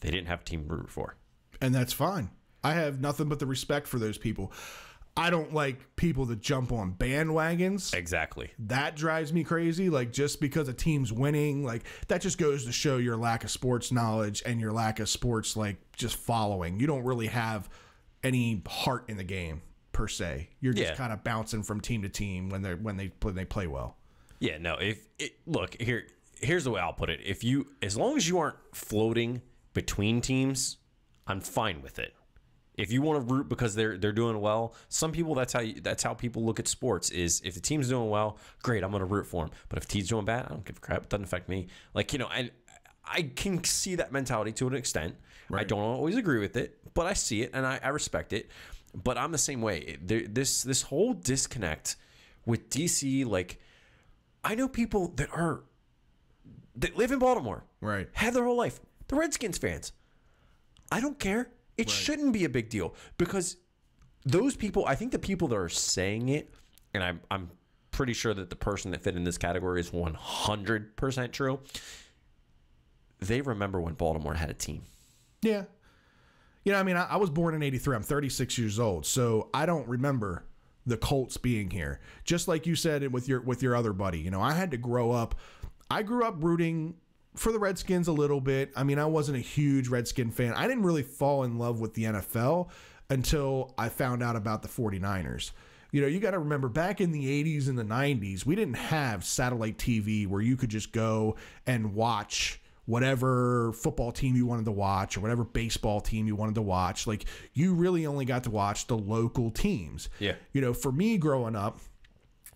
they didn't have a team to root for. And that's fine. I have nothing but the respect for those people. I don't like people that jump on bandwagons. Exactly. That drives me crazy. Like, just because a team's winning, like, that just goes to show your lack of sports knowledge and your lack of sports, like, just following. You don't really have any heart in the game, per se. You're just kind of bouncing from team to team when they play well. Yeah, no. Here's the way I'll put it. As long as you aren't floating between teams, I'm fine with it. If you want to root because they're doing well, some people that's how people look at sports. Is if the team's doing well, great, I'm going to root for them. But if the team's doing bad, I don't give a crap. It doesn't affect me. Like, you know, and I can see that mentality to an extent. Right. I don't always agree with it, but I see it and I respect it. But I'm the same way. This whole disconnect with DC, like, I know people that live in Baltimore, right? Have their whole life. The Redskins fans. I don't care. It shouldn't be a big deal because those people, I think the people that are saying it, and I'm pretty sure that the person that fit in this category is 100% true. They remember when Baltimore had a team. Yeah. You know, I mean, I was born in 83. I'm 36 years old, so I don't remember the Colts being here. Just like you said with your other buddy. You know, I had to grow up. I grew up rooting for the Redskins a little bit. I mean, I wasn't a huge Redskin fan. I didn't really fall in love with the NFL until I found out about the 49ers. You know, you got to remember back in the 80s and the 90s, we didn't have satellite TV where you could just go and watch whatever football team you wanted to watch or whatever baseball team you wanted to watch. Like, you really only got to watch the local teams. Yeah. You know, for me growing up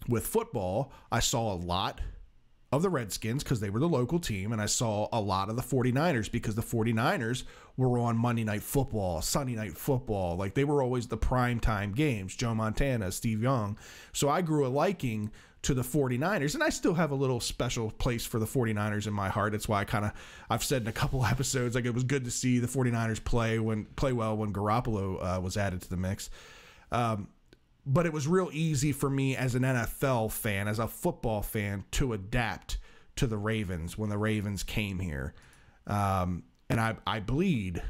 with football, I saw a lot of the Redskins because they were the local team, and I saw a lot of the 49ers because the 49ers were on Monday Night Football, Sunday Night Football. Like, they were always the primetime games, Joe Montana, Steve Young. So I grew a liking to the 49ers, and I still have a little special place for the 49ers in my heart. That's why I've said in a couple episodes, like, it was good to see the 49ers play well when Garoppolo was added to the mix. But it was real easy for me as an NFL fan, as a football fan, to adapt to the Ravens when the Ravens came here. And I bleed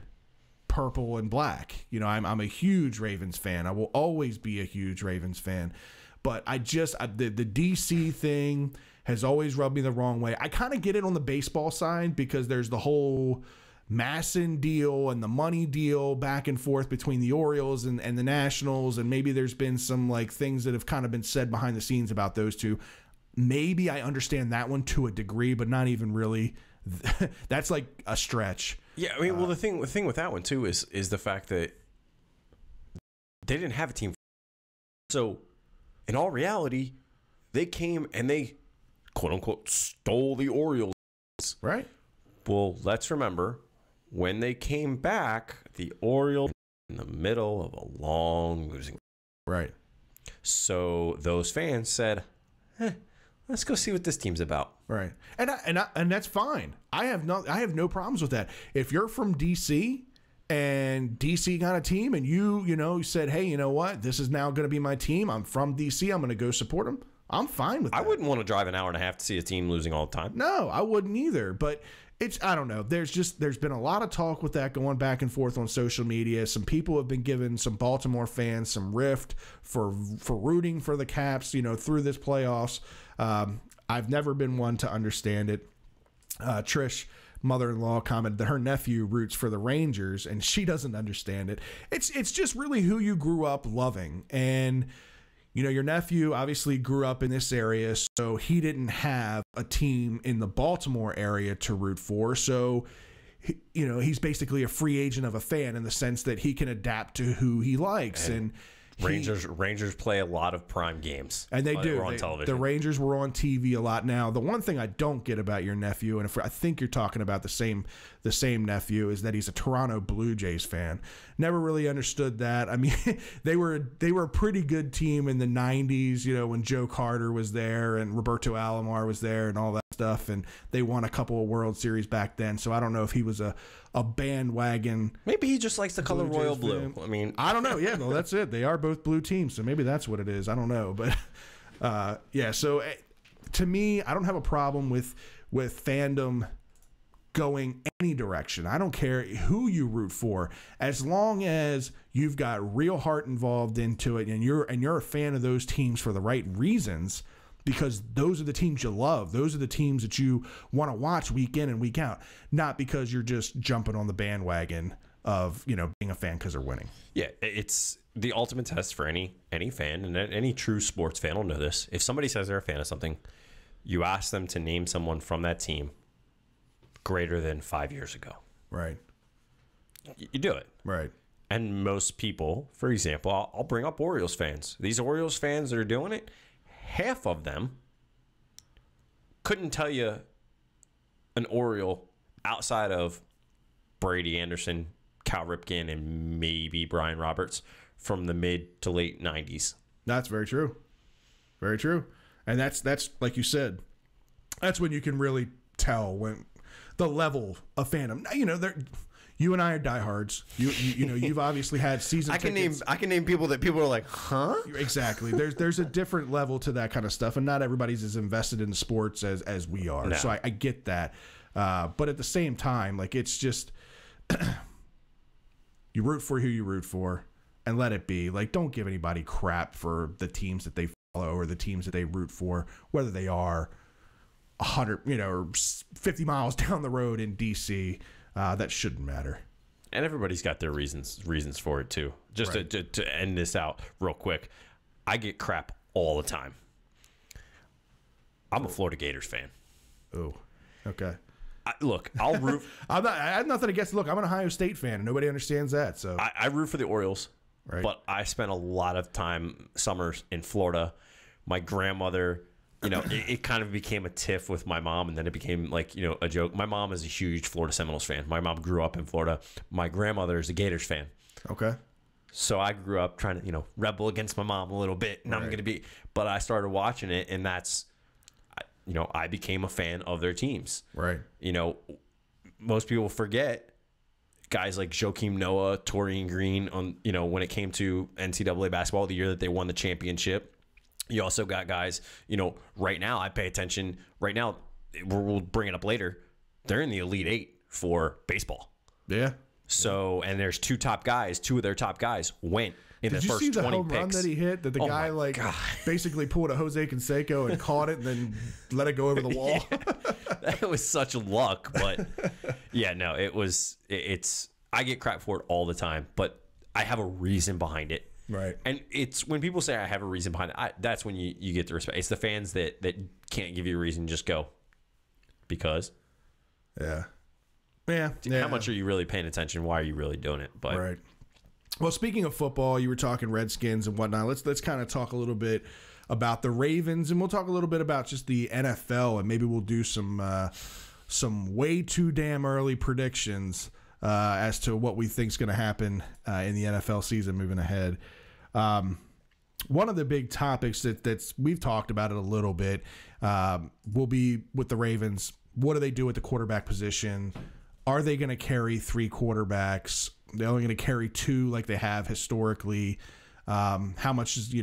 purple and black. You know, I'm a huge Ravens fan. I will always be a huge Ravens fan. But the DC thing has always rubbed me the wrong way. I kind of get it on the baseball side because there's the whole Masson deal and the money deal back and forth between the Orioles and the Nationals, and maybe there's been some like things that have kind of been said behind the scenes about those two. Maybe I understand that one to a degree, but not even really. That's like a stretch. Yeah, I mean, well, the thing with that one too is the fact that they didn't have a team. So, in all reality, they came and they, quote unquote, stole the Orioles. Right. Well, let's remember, when they came back, the Orioles were in the middle of a long losing. Right. So those fans said, let's go see what this team's about. Right. And that's fine. I have no problems with that. If you're from DC and DC got a team and you said, hey, you know what? This is now going to be my team. I'm from DC. I'm going to go support them. I'm fine with that. I wouldn't want to drive an hour and a half to see a team losing all the time. No, I wouldn't either. But I don't know. There's been a lot of talk with that going back and forth on social media. Some people have been giving some Baltimore fans some rift for rooting for the Caps, through this playoffs. I've never been one to understand it. Trish, mother-in-law, commented that her nephew roots for the Rangers, and she doesn't understand it. It's just really who you grew up loving. And your nephew obviously grew up in this area, so he didn't have a team in the Baltimore area to root for. So, he's basically a free agent of a fan in the sense that he can adapt to who he likes. And Rangers play a lot of prime games, and they do. On television. The Rangers were on TV a lot. Now, the one thing I don't get about your nephew, and I think you're talking about the same nephew, is that he's a Toronto Blue Jays fan. Never really understood that. I mean, they were a pretty good team in the 90s, when Joe Carter was there and Roberto Alomar was there and all that stuff, and they won a couple of World Series back then. So I don't know if he was a bandwagon. Maybe he just likes the color royal blue. I mean, I don't know. Yeah, well, that's it. They are both blue teams, so maybe that's what it is. I don't know, but yeah. So to me, I don't have a problem with fandom going any direction. I don't care who you root for, as long as you've got real heart involved into it, and you're a fan of those teams for the right reasons. Because those are the teams you love. Those are the teams that you want to watch week in and week out. Not because you're just jumping on the bandwagon of, being a fan because they're winning. Yeah, it's the ultimate test for any fan, and any true sports fan will know this. If somebody says they're a fan of something, you ask them to name someone from that team greater than 5 years ago. Right. You do it. Right. And most people, for example, I'll bring up Orioles fans. These Orioles fans that are doing it, half of them couldn't tell you an Oriole outside of Brady Anderson, Cal Ripken, and maybe Brian Roberts from the mid to late 90s. That's very true. Very true. And that's like you said, that's when you can really tell when the level of fandom. You and I are diehards. You've obviously had season tickets. I can name people that people are like, huh? Exactly. There's a different level to that kind of stuff, and not everybody's as invested in sports as we are. No. So I get that. But at the same time, like, it's just you root for who you root for, and let it be. Like, don't give anybody crap for the teams that they follow or the teams that they root for, whether they are 100, or 50 miles down the road in DC. That shouldn't matter. And everybody's got their reasons for it too. Just right. to end this out real quick, I get crap all the time. I'm a Florida Gators fan. Oh, okay. Look, I'll root. I have nothing against. Look, I'm an Ohio State fan, and nobody understands that. So I root for the Orioles, right. But I spent a lot of time summers in Florida. My grandmother, it kind of became a tiff with my mom, and then it became like, a joke. My mom is a huge Florida Seminoles fan. My mom grew up in Florida. My grandmother is a Gators fan. Okay. So I grew up trying to, rebel against my mom a little bit, and right. But I started watching it, and that's, I became a fan of their teams. Right. Most people forget guys like Joakim Noah, Torian Green on, when it came to NCAA basketball, the year that they won the championship. You also got guys, right now I pay attention. Right now, we'll bring it up later. They're in the Elite Eight for baseball. Yeah. So, and there's two of their top guys went in the first 20 picks. Did you see the home run that he hit? That the guy basically pulled a Jose Canseco and caught it and then let it go over the wall. Yeah, that was such luck, but yeah, no, it's I get crap for it all the time, but I have a reason behind it. Right. And it's when people say I have a reason behind it, that's when you get the respect. It's the fans that can't give you a reason, just go because. Yeah. Yeah. How much are you really paying attention? Why are you really doing it? But right. Well, speaking of football, you were talking Redskins and whatnot. Let's kind of talk a little bit about the Ravens, and we'll talk a little bit about just the NFL, and maybe we'll do some way too damn early predictions as to what we think is going to happen in the NFL season moving ahead. One of the big topics that's we've talked about it a little bit will be with the Ravens. What do they do at the quarterback position? Are they going to carry 3 quarterbacks? They're only going to carry 2 like they have historically. How much is,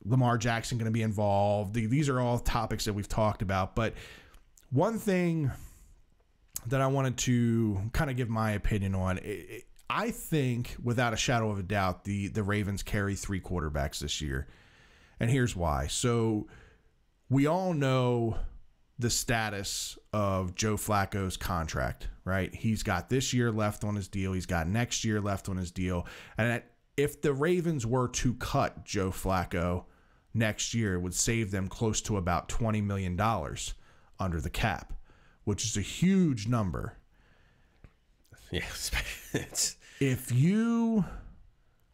Lamar Jackson going to be involved? These are all topics that we've talked about. But one thing that I wanted to kind of give my opinion on, I think without a shadow of a doubt, the Ravens carry 3 quarterbacks this year. And here's why. So we all know the status of Joe Flacco's contract, right? He's got this year left on his deal. He's got next year left on his deal. And if the Ravens were to cut Joe Flacco next year, it would save them close to about $20 million under the cap, which is a huge number. Yes. If you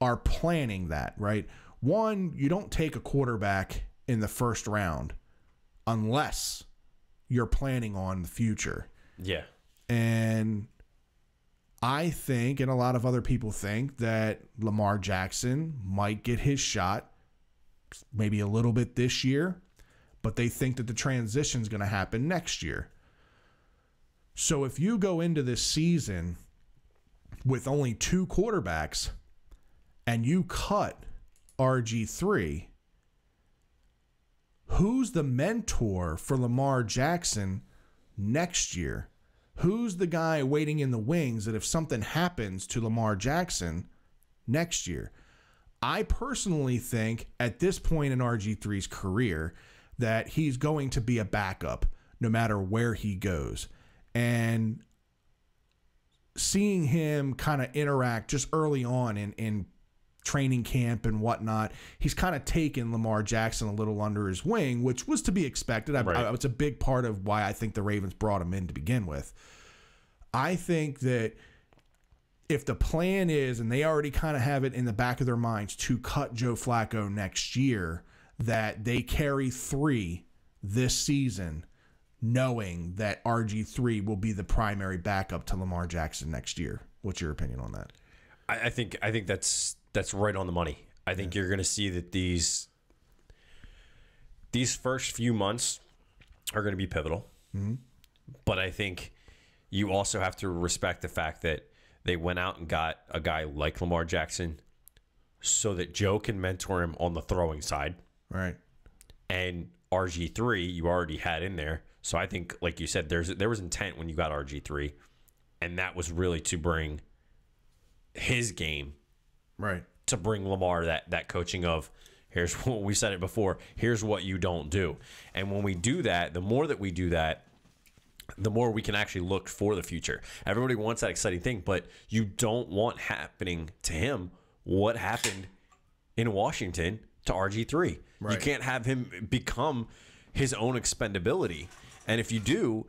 are planning that, right? One, you don't take a quarterback in the first round unless you're planning on the future. Yeah. And I think, and a lot of other people think, that Lamar Jackson might get his shot maybe a little bit this year, but they think that the transition is going to happen next year. So if you go into this season with only 2 quarterbacks and you cut RG3, who's the mentor for Lamar Jackson next year? Who's the guy waiting in the wings that if something happens to Lamar Jackson next year? I personally think at this point in RG3's career that he's going to be a backup no matter where he goes. And seeing him kind of interact just early on in training camp and whatnot, he's kind of taken Lamar Jackson a little under his wing, which was to be expected. It's a big part of why I think the Ravens brought him in to begin with. I think that if the plan is, and they already kind of have it in the back of their minds, to cut Joe Flacco next year, that they carry 3 this season, knowing that RG3 will be the primary backup to Lamar Jackson next year. What's your opinion on that? I think that's right on the money. I think you're going to see that these first few months are going to be pivotal. Mm-hmm. But I think you also have to respect the fact that they went out and got a guy like Lamar Jackson so that Joe can mentor him on the throwing side. Right. And RG3 you already had in there. So I think, like you said, there was intent when you got RG3, and that was really to bring his game, right, to bring Lamar that coaching of, here's what we said it before, here's what you don't do. And when we do that, the more that we do that, the more we can actually look for the future. Everybody wants that exciting thing, but you don't want happening to him what happened in Washington to RG3. Right. You can't have him become his own expendability. And if you do,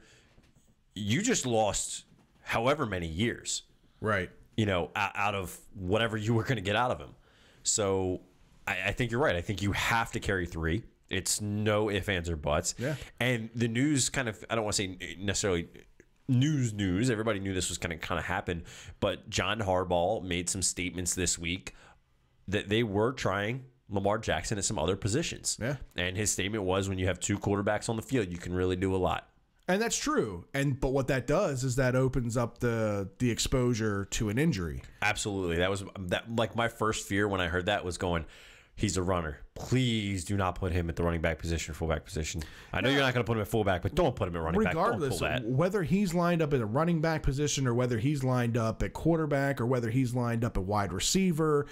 you just lost however many years, Right. Out of whatever you were going to get out of him. So I think you're right. I think you have to carry 3. It's no ifs, ands, or buts. Yeah. And the news kind of, I don't want to say necessarily news. Everybody knew this was going to kind of happen. But John Harbaugh made some statements this week that they were trying Lamar Jackson at some other positions. Yeah. And his statement was, when you have 2 quarterbacks on the field, you can really do a lot. And that's true. But what that does is that opens up the exposure to an injury. Absolutely. That was like my first fear when I heard that was going, he's a runner. Please do not put him at the running back position or fullback position. I know you're not going to put him at fullback, but don't put him at running back. Regardless, whether he's lined up at a running back position or whether he's lined up at quarterback or whether he's lined up at wide receiver,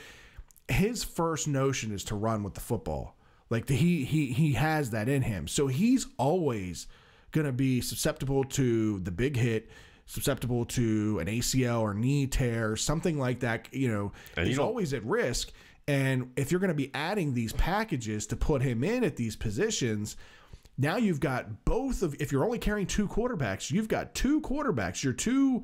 his first notion is to run with the football. Like he has that in him. So he's always going to be susceptible to the big hit, susceptible to an ACL or knee tear, something like that. He's always at risk. And if you're going to be adding these packages to put him in at these positions, now you've got both of, if you're only carrying 2 quarterbacks, you've got 2 quarterbacks, your 2,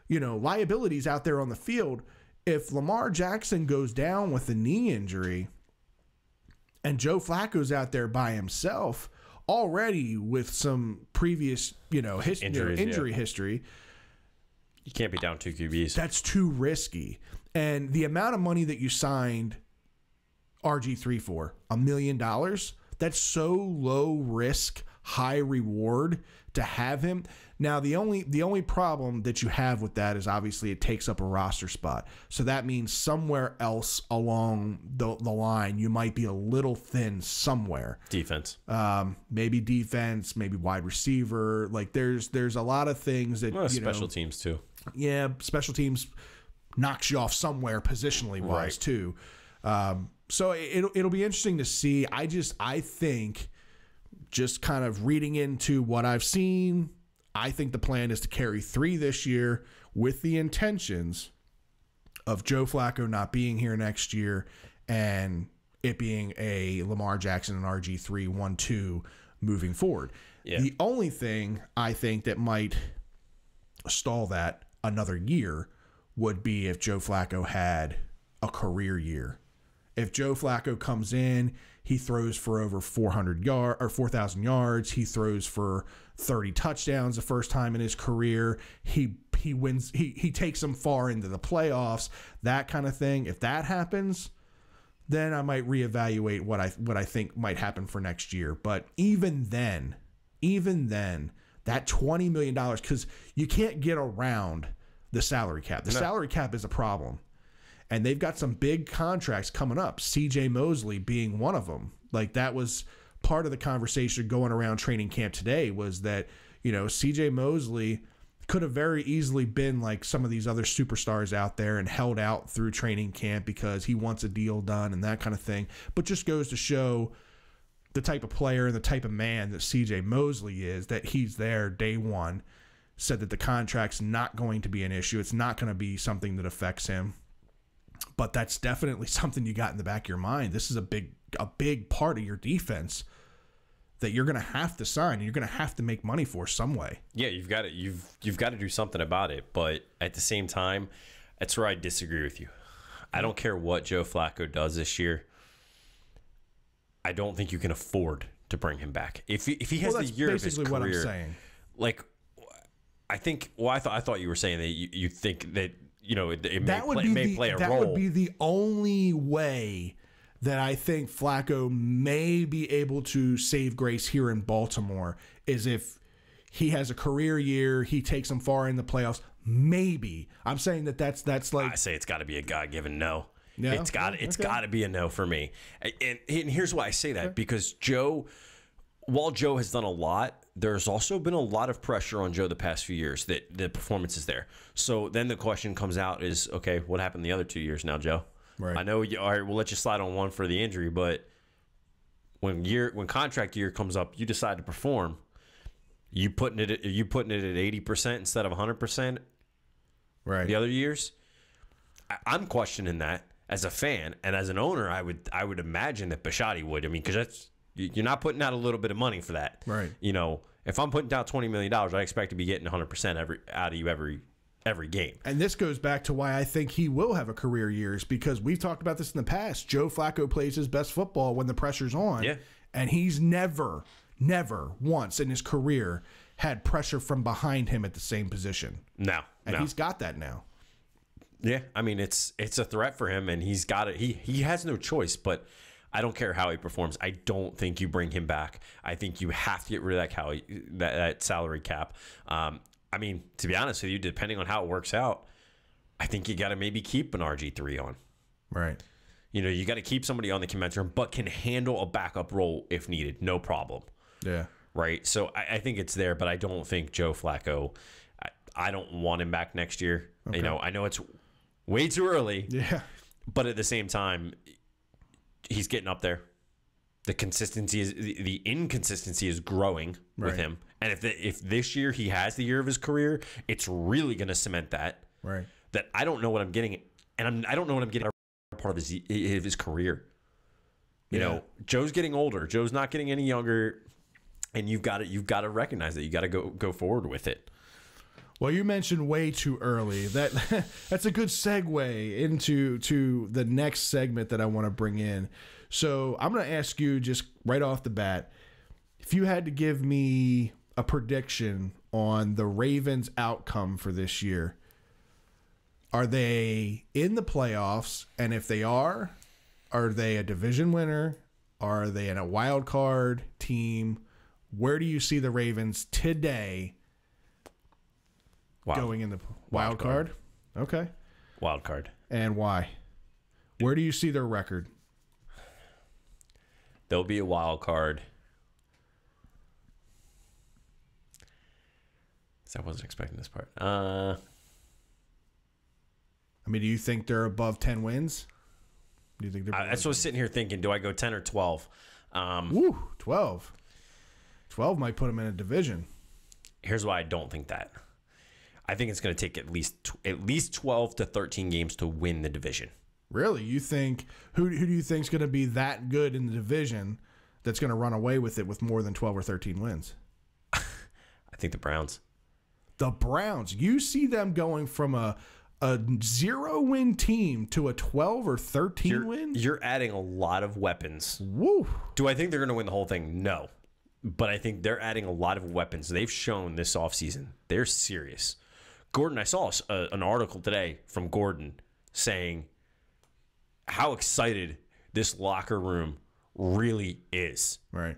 liabilities out there on the field. If Lamar Jackson goes down with a knee injury and Joe Flacco's out there by himself, already with some previous, injury history, you can't be down 2 QBs. That's too risky. And the amount of money that you signed RG3 for, $1 million, that's so low risk, high reward to have him. Now, the only problem that you have with that is obviously it takes up a roster spot. So that means somewhere else along the line, you might be a little thin somewhere. Defense. Maybe defense, maybe wide receiver. Like there's a lot of things that, special teams too. Yeah, special teams knocks you off somewhere positionally wise too. So it'll be interesting to see. I think just kind of reading into what I've seen, I think the plan is to carry 3 this year with the intentions of Joe Flacco not being here next year and it being a Lamar Jackson and RG3 1-2 moving forward. Yeah. The only thing I think that might stall that another year would be if Joe Flacco had a career year. If Joe Flacco comes in, he throws for over 4,000 yards. He throws for 30 touchdowns the first time in his career. He wins. He takes them far into the playoffs. That kind of thing. If that happens, then I might reevaluate what I think might happen for next year. But even then, that $20 million, because you can't get around the salary cap. The salary cap is a problem. And they've got some big contracts coming up, C.J. Mosley being one of them. Like, that was part of the conversation going around training camp today, was that, C.J. Mosley could have very easily been like some of these other superstars out there and held out through training camp because he wants a deal done and that kind of thing. But just goes to show the type of player and the type of man that C.J. Mosley is, that he's there day one, said that the contract's not going to be an issue. It's not going to be something that affects him. But that's definitely something you got in the back of your mind. This is a big part of your defense that you're going to have to sign and you're going to have to make money for some way. Yeah, you've got to do something about it. But at the same time, that's where I disagree with you. I don't care what Joe Flacco does this year. I don't think you can afford to bring him back. If he has the year of his career, what I'm saying. Like, I think. Well, I thought you were saying that you think that. It may play a role. That would be the only way that I think Flacco may be able to save grace here in Baltimore, is if he has a career year, he takes them far in the playoffs. Maybe. I'm saying that's like, I say it's got to be a God-given no. Yeah, it's got to be a no for me. And here's why I say that, because while Joe has done a lot, there's also been a lot of pressure on Joe the past few years that the performance is there. So then the question comes out is, okay, what happened the other 2 years now, Joe? Right. I know all right, we'll let you slide on one for the injury, but when contract year comes up, you decide to perform. You putting it at 80% instead of 100%. Right. The other years, I'm questioning that as a fan, and as an owner, I would imagine that Bisciotti would. I mean, because you're not putting out a little bit of money for that, right? If I'm putting down $20 million, I expect to be getting 100% out of you every game. And this goes back to why I think he will have a career years, because we've talked about this in the past. Joe Flacco plays his best football when the pressure's on. Yeah. And he's never once in his career had pressure from behind him at the same position. No. And he's got that now. Yeah, I mean, it's a threat for him, and he's got it. He has no choice, but I don't care how he performs. I don't think you bring him back. I think you have to get rid of that salary cap. I mean, to be honest with you, depending on how it works out, I think you got to maybe keep an RG3 on. Right. You know, you got to keep somebody on the commensurate, but can handle a backup role if needed. No problem. Yeah. Right. So I think it's there, but I don't think Joe Flacco, I don't want him back next year. Okay. You know, I know it's way too early. Yeah. But at the same time, he's getting up there. The inconsistency is growing with him. And if this year he has the year of his career, it's really going to cement that. Right. That I don't know what I'm getting, and I don't know what I'm getting part of his career. You know, Joe's getting older. Joe's not getting any younger, and you've got to recognize that. You got to go forward with it. Well, you mentioned way too early. That's a good segue into the next segment that I want to bring in. So I'm going to ask you just right off the bat, if you had to give me a prediction on the Ravens' outcome for this year, are they in the playoffs? And if they are they a division winner? Are they in a wild card team? Where do you see the Ravens today? Going in the wild card? Okay. Wild card. And why? Where do you see their record? There'll be a wild card. I wasn't expecting this part. I mean, do you think they're above 10 wins? Do you think they're? That's what I was sitting here thinking. Do I go 10 or 12? 12. 12 might put them in a division. Here's why I don't think that. I think it's going to take at least 12 to 13 games to win the division. Really? You think who do you think is going to be that good in the division that's going to run away with it with more than 12 or 13 wins? I think the Browns. The Browns. You see them going from a 0-win team to a 12 or 13 win? You're adding a lot of weapons. Woo. Do I think they're going to win the whole thing? No. But I think they're adding a lot of weapons. They've shown this offseason. They're serious. Gordon, I saw an article today from Gordon saying how excited this locker room really is. Right.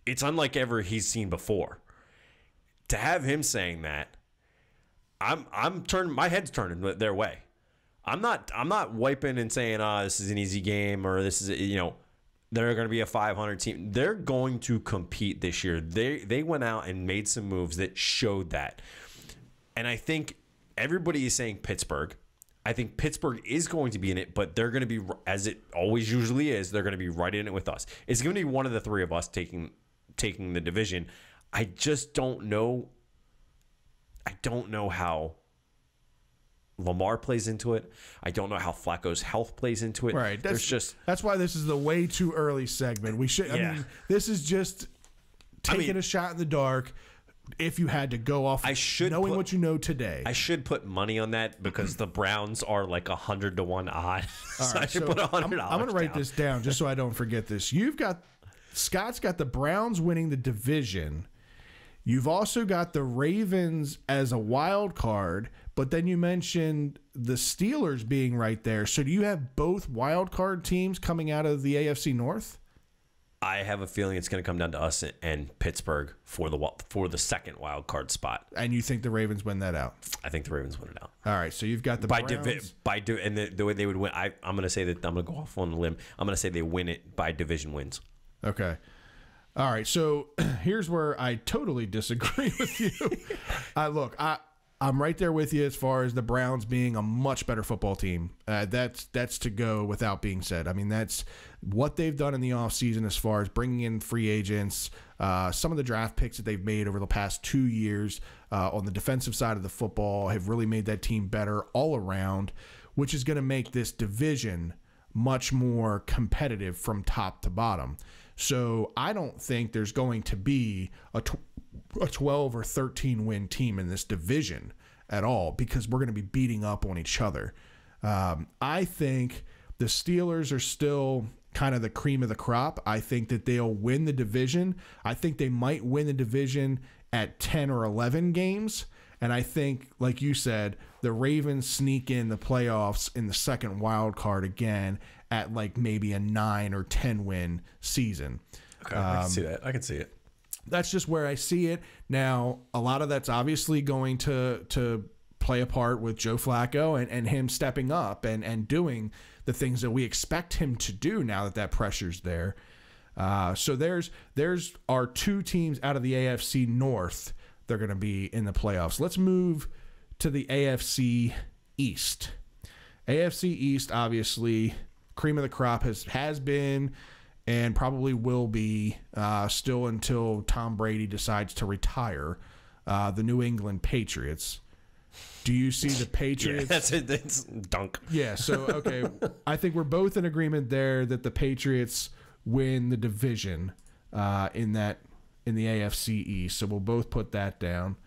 It's unlike ever he's seen before. To have him saying that, I'm turning, my head's turning their way. I'm not wiping and saying, this is an easy game, or this is, they're going to be a 500 team. They're going to compete this year. They went out and made some moves that showed that. And I think everybody is saying Pittsburgh. I think Pittsburgh is going to be in it, but they're going to be, as it always usually is, they're going to be right in it with us. It's going to be one of the three of us taking the division. I just don't know. I don't know how Lamar plays into it. I don't know how Flacco's health plays into it. Right. That's why this is the way too early segment. We should. I mean, this is just taking a shot in the dark. If you had to go off, knowing what you know today, I should put money on that because the Browns are like 100 to 1 odd. So I should put $100. I'm going to write this down just so I don't forget this. Scott's got the Browns winning the division. You've also got the Ravens as a wild card, but then you mentioned the Steelers being right there. So do you have both wild card teams coming out of the AFC North? I have a feeling it's going to come down to us and Pittsburgh for the second wild card spot. And you think the Ravens win that out? I think the Ravens win it out. All right, so you've got the Browns. And the way they would win, I'm going to say that I'm going to go off on a limb. I'm going to say they win it by division wins. Okay. All right, so here's where I totally disagree with you. Look, I'm right there with you as far as the Browns being a much better football team. That's to go without being said. I mean, that's what they've done in the offseason as far as bringing in free agents, some of the draft picks that they've made over the past 2 years on the defensive side of the football have really made that team better all around, which is going to make this division much more competitive from top to bottom. So I don't think there's going to be a 12 or 13 win team in this division at all, because we're going to be beating up on each other. I think the Steelers are still kind of the cream of the crop. I think that they'll win the division. I think they might win the division at 10 or 11 games. And I think, like you said, the Ravens sneak in the playoffs in the second wild card again at like maybe a 9 or 10 win season. Okay, I can see that. I can see it. That's just where I see it. Now, a lot of that's obviously going to play a part with Joe Flacco and him stepping up and doing the things that we expect him to do now that pressure's there. So there's our two teams out of the AFC North. They're going to be in the playoffs. Let's move to the AFC East. AFC East, obviously, cream of the crop has been and probably will be still until Tom Brady decides to retire, the New England Patriots. Do you see the Patriots? Yeah, that's it. That's dunk. Yeah, so, okay. I think we're both in agreement there that the Patriots win the division in the AFC East. So we'll both put that down.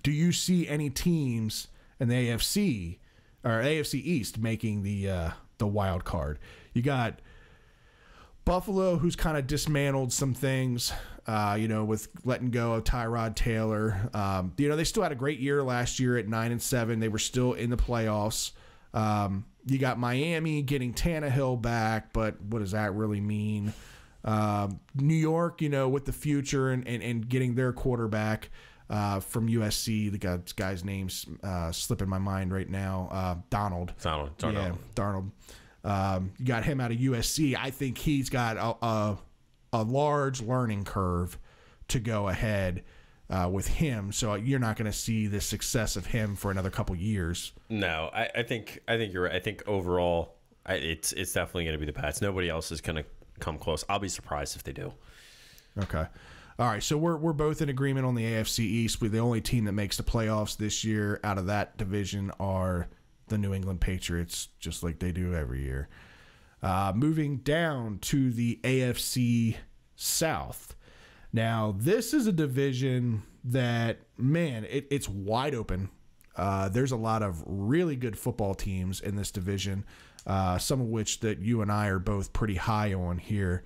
Do you see any teams in the AFC East making the wild card? You got Buffalo, who's kind of dismantled some things, with letting go of Tyrod Taylor. They still had a great year last year at 9-7. They were still in the playoffs. You got Miami getting Tannehill back, but what does that really mean? New York, with the future and getting their quarterback from USC. The guy's name's slipping my mind right now. Darnold. Yeah, Darnold. You got him out of USC. I think he's got a large learning curve to go ahead with him. So you're not going to see the success of him for another couple years. No, I think you're right. I think overall, it's definitely going to be the Pats. Nobody else is going to come close. I'll be surprised if they do. Okay. All right, so we're both in agreement on the AFC East. We're the only team that makes the playoffs this year out of that division are the New England Patriots, just like they do every year. Moving down to the AFC South. Now, this is a division that, man, it's wide open. There's a lot of really good football teams in this division, some of which that you and I are both pretty high on here.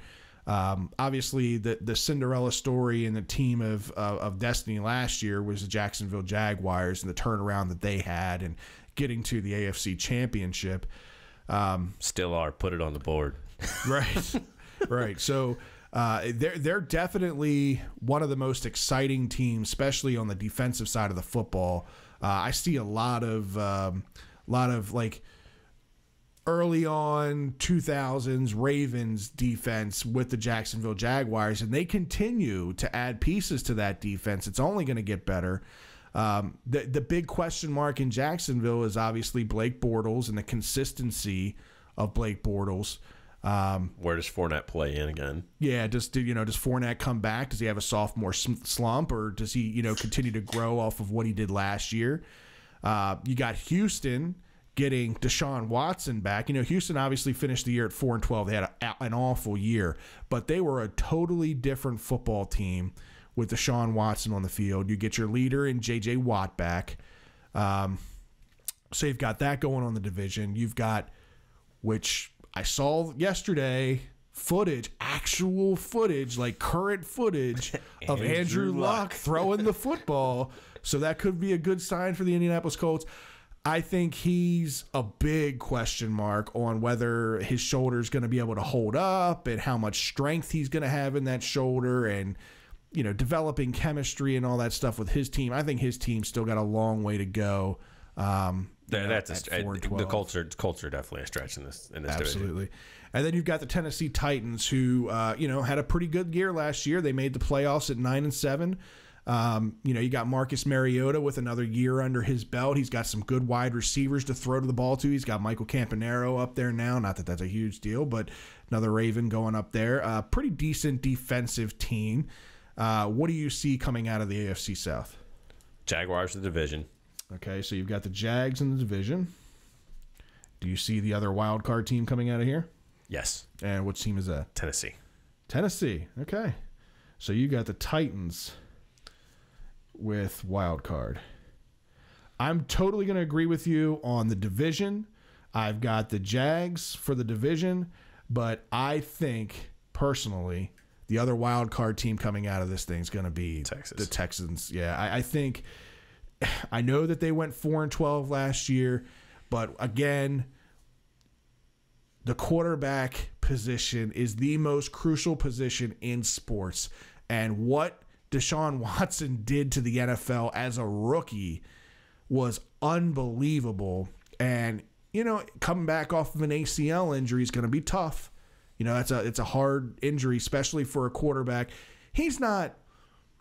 Obviously, the Cinderella story and the team of destiny last year was the Jacksonville Jaguars and the turnaround that they had and getting to the AFC Championship. Still are. Put it on the board. Right. Right. So they're definitely one of the most exciting teams, especially on the defensive side of the football. I see a lot of like early on 2000s Ravens defense with the Jacksonville Jaguars, and they continue to add pieces to that defense. It's only going to get better. The big question mark in Jacksonville is obviously Blake Bortles and the consistency of Blake Bortles. Where does Fournette play in again? Yeah, does Fournette come back? Does he have a sophomore slump, or does he continue to grow off of what he did last year? You got Houston getting Deshaun Watson back. Houston obviously finished the year at 4-12. They had an awful year, but they were a totally different football team with Deshaun Watson on the field. You get your leader in J.J. Watt back. So you've got that going on in the division. You've got, which I saw yesterday, actual footage, like current footage of Andrew Luck throwing the football. So that could be a good sign for the Indianapolis Colts. I think he's a big question mark on whether his shoulder is going to be able to hold up and how much strength he's going to have in that shoulder and, developing chemistry and all that stuff with his team. I think his team's still got a long way to go. The Colts are definitely a stretch in this Absolutely. division. And then you've got the Tennessee Titans who, had a pretty good year last year. They made the playoffs at 9-7. You got Marcus Mariota with another year under his belt. He's got some good wide receivers to throw to the ball to. He's got Michael Campanaro up there now. Not that that's a huge deal, but another Raven going up there. Pretty decent defensive team. What do you see coming out of the AFC South? Jaguars the division. Okay, so you've got the Jags in the division. Do you see the other wild card team coming out of here? Yes. And which team is that? Tennessee. Tennessee. Okay. So you got the Titans with wild card. I'm totally going to agree with you on the division. I've got the Jags for the division, but I think personally the other wild card team coming out of this thing is going to be the Texans. Yeah, I think I know that they went 4-12 last year, but again, the quarterback position is the most crucial position in sports. And what Deshaun Watson did to the NFL as a rookie was unbelievable. And, coming back off of an ACL injury is going to be tough. It's a hard injury, especially for a quarterback. He's not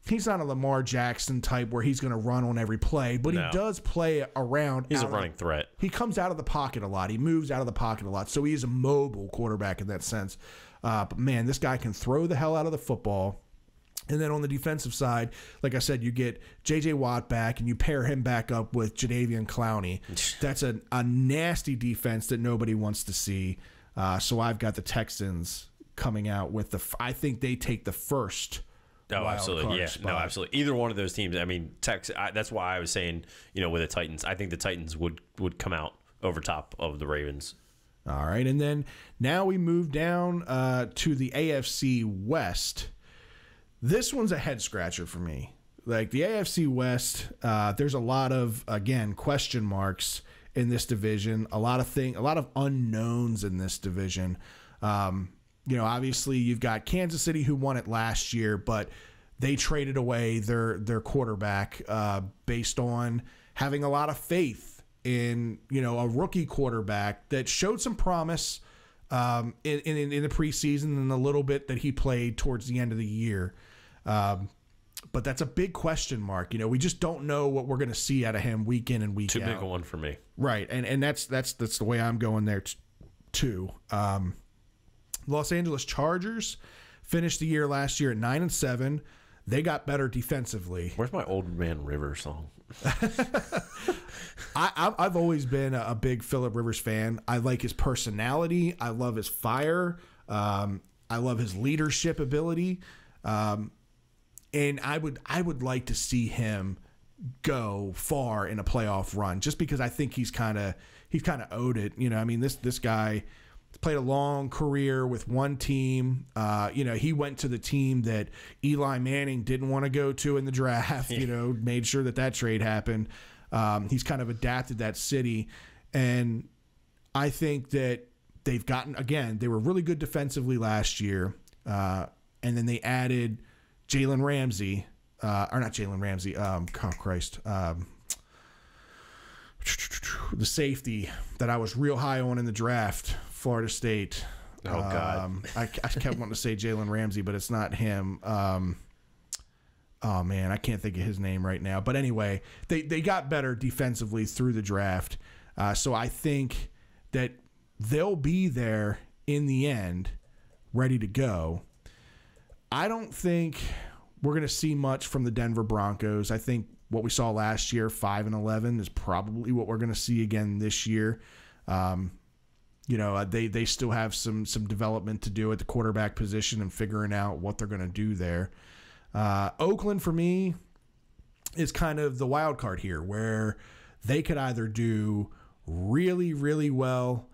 a Lamar Jackson type where he's going to run on every play, but he does play around. He's a running threat. He comes out of the pocket a lot. He moves out of the pocket a lot. So he is a mobile quarterback in that sense. But, man, this guy can throw the hell out of the football. And then on the defensive side, like I said, you get J.J. Watt back, and you pair him back up with Jadeveon Clowney. That's a nasty defense that nobody wants to see. So I've got the Texans coming out with I think they take the first. Oh, absolutely. Yeah, spot. No, absolutely. Either one of those teams. I mean, that's why I was saying, with the Titans, I think the Titans would come out over top of the Ravens. All right. And then now we move down to the AFC West. This one's a head scratcher for me. Like the AFC West, there's a lot of, again, question marks in this division. A lot of unknowns in this division. Obviously you've got Kansas City who won it last year, but they traded away their quarterback based on having a lot of faith in, a rookie quarterback that showed some promise in the preseason and a little bit that he played towards the end of the year. But that's a big question mark. We just don't know what we're going to see out of him week in and week out. Too big a one for me. Right. And that's the way I'm going there too. Los Angeles Chargers finished the year last year at 9-7. They got better defensively. Where's my Old Man River song? I've always been a big Phillip Rivers fan. I like his personality. I love his fire. I love his leadership ability. And I would like to see him go far in a playoff run, just because I think he's kind of owed it. This guy played a long career with one team. He went to the team that Eli Manning didn't want to go to in the draft. Made sure that trade happened. He's kind of adapted that city, and I think that they've gotten, again, they were really good defensively last year, and then they added Jalen Ramsey, or not Jalen Ramsey. The safety that I was real high on in the draft, Florida State. Oh God! I kept wanting to say Jalen Ramsey, but it's not him. Oh man, I can't think of his name right now. But anyway, they got better defensively through the draft. So I think that they'll be there in the end, ready to go. I don't think we're going to see much from the Denver Broncos. I think what we saw last year, 5-11, is probably what we're going to see again this year. They still have some development to do at the quarterback position and figuring out what they're going to do there. Oakland, for me, is kind of the wild card here, where they could either do really, really well,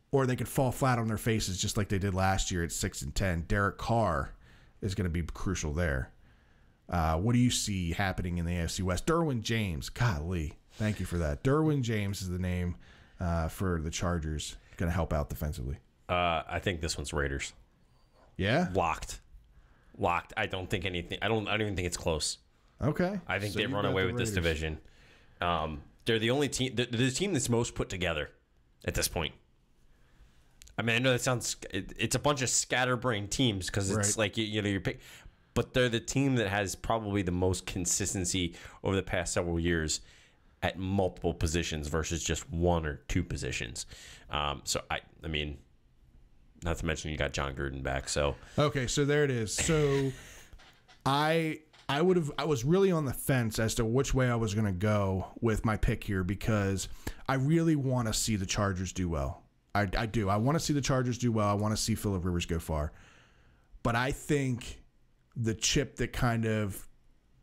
or they could fall flat on their faces just like they did last year at 6-10. Derek Carr is going to be crucial there. What do you see happening in the AFC West? Derwin James. Golly. Thank you for that. Derwin James is the name for the Chargers. Going to help out defensively. I think this one's Raiders. Yeah? Locked. I don't think anything. I don't even think it's close. Okay. I think they run away with this division. They're the only team. They're the team that's most put together at this point. I mean, I know that sounds. It's a bunch of scatterbrained teams because it's right. Like you're pick, but they're the team that has probably the most consistency over the past several years at multiple positions versus just one or two positions. So I mean, not to mention you got John Gruden back. So okay, so there it is. So I I was really on the fence as to which way I was going to go with my pick here because I really want to see the Chargers do well. I do. I want to see the Chargers do well. I want to see Phillip Rivers go far. But I think the chip that kind of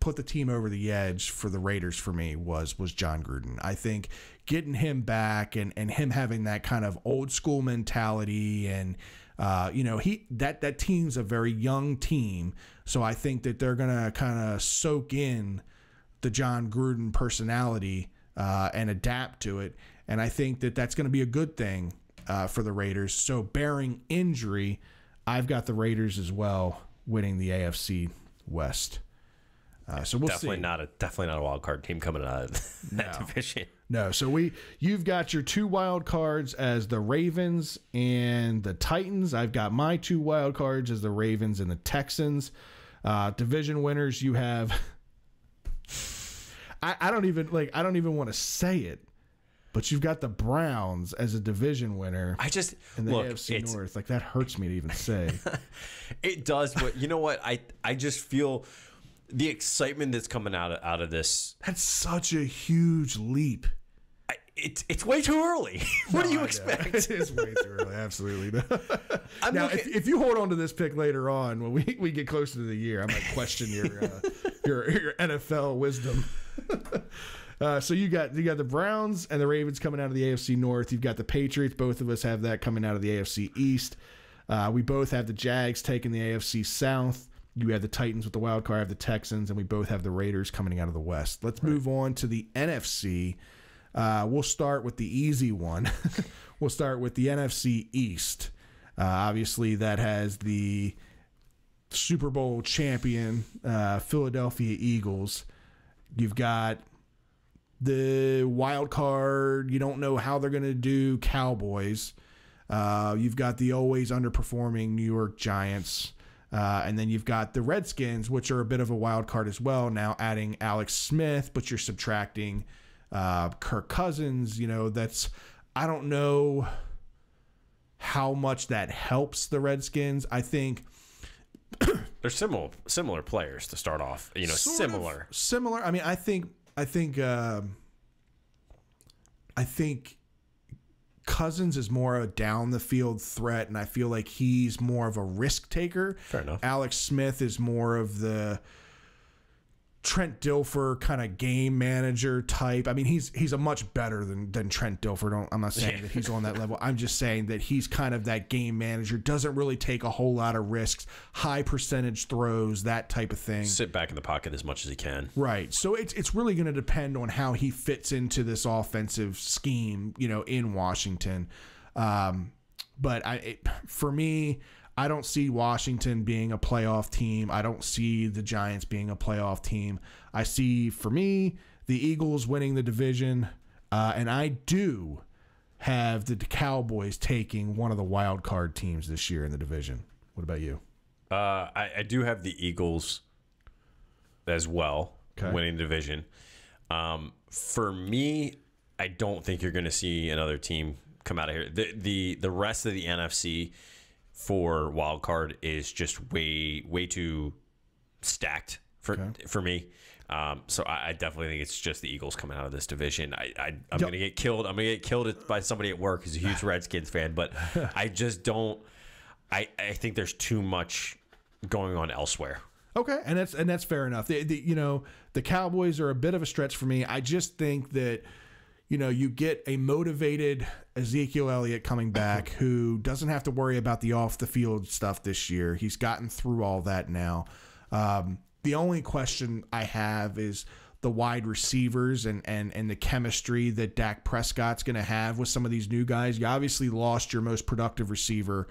put the team over the edge for the Raiders for me was John Gruden. I think getting him back and him having that kind of old school mentality and that team's a very young team, so I think that they're gonna kind of soak in the John Gruden personality and adapt to it, and I think that that's going to be a good thing for the Raiders. So barring injury, I've got the Raiders as well winning the AFC West. So we'll see. Definitely not a wild card team coming out of that division. No. So you've got your 2 wild cards as the Ravens and the Titans. I've got my 2 wild cards as the Ravens and the Texans. Division winners, you have. I don't even want to say it, but you've got the Browns as a division winner. In the AFC North. Like, that hurts me to even say. It does, but you know what? I just feel the excitement that's coming out of this. That's such a huge leap. It's way too early. What do you expect? It is way too early. Absolutely. Now, if you hold on to this pick later on, when we get closer to the year, I might question your NFL wisdom. So you got the Browns and the Ravens coming out of the AFC North. You've got the Patriots. Both of us have that coming out of the AFC East. We both have the Jags taking the AFC South. You have the Titans with the wild card. I have the Texans, and we both have the Raiders coming out of the West. Let's move on to the NFC. We'll start with the easy one. We'll start with the NFC East. Obviously, that has the Super Bowl champion Philadelphia Eagles. You've got the wild card. You don't know how they're going to do Cowboys. You've got the always underperforming New York Giants. And then you've got the Redskins, which are a bit of a wild card as well, now adding Alex Smith, but you're subtracting Kirk Cousins. I don't know how much that helps the Redskins. I think they're similar players to start off. Similar. I mean, I think Cousins is more a down the field threat, and I feel like he's more of a risk taker. Fair enough. Alex Smith is more of the Trent Dilfer kind of game manager type. I mean, he's a much better than Trent Dilfer. I'm not saying that he's on that level. I'm just saying that he's kind of that game manager, doesn't really take a whole lot of risks, high percentage throws, that type of thing. Sit back in the pocket as much as he can. Right. So it's really going to depend on how he fits into this offensive scheme, in Washington. But for me, I don't see Washington being a playoff team. I don't see the Giants being a playoff team. I see, for me, the Eagles winning the division. And I do have the Cowboys taking one of the wild card teams this year in the division. What about you? I do have the Eagles as well, winning the division. For me, I don't think you're going to see another team come out of here. The rest of the NFC for wild card is just way too stacked for me. So I definitely think it's just the Eagles coming out of this division. I'm going to get killed. I'm going to get killed by somebody at work who's a huge Redskins fan, but I just don't. I think there's too much going on elsewhere. Okay, and that's fair enough. The Cowboys are a bit of a stretch for me. I just think that you get a motivated Ezekiel Elliott coming back who doesn't have to worry about the off the field stuff this year. He's gotten through all that now. The only question I have is the wide receivers and the chemistry that Dak Prescott's going to have with some of these new guys. You obviously lost your most productive receiver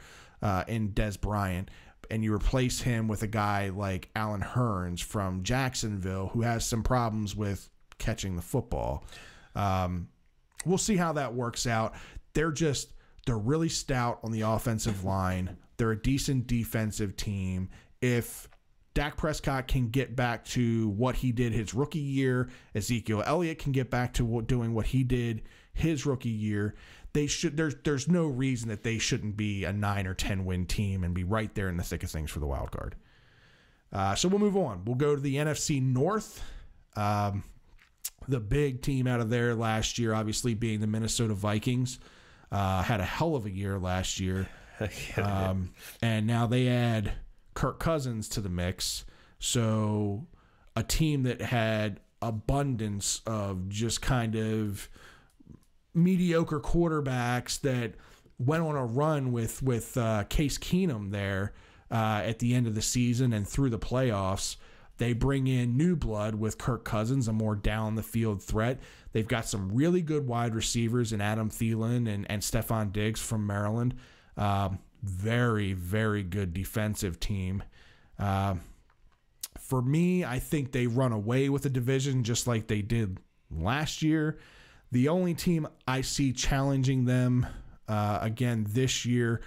in Dez Bryant, and you replace him with a guy like Allen Hurns from Jacksonville who has some problems with catching the football. We'll see how that works out. They're really stout on the offensive line. They're a decent defensive team. If Dak Prescott can get back to what he did his rookie year, Ezekiel Elliott can get back to doing what he did his rookie year, they should. There's no reason that they shouldn't be a 9 or 10 win team and be right there in the thick of things for the wild card. So we'll move on. We'll go to the NFC North. The big team out of there last year, obviously, being the Minnesota Vikings. Had a hell of a year last year. And now they add Kirk Cousins to the mix. So a team that had abundance of just kind of mediocre quarterbacks that went on a run with Case Keenum there at the end of the season and through the playoffs. They bring in new blood with Kirk Cousins, a more down-the-field threat. They've got some really good wide receivers in Adam Thielen and Stephon Diggs from Maryland. Very, very good defensive team. For me, I think they run away with the division just like they did last year. The only team I see challenging them again this year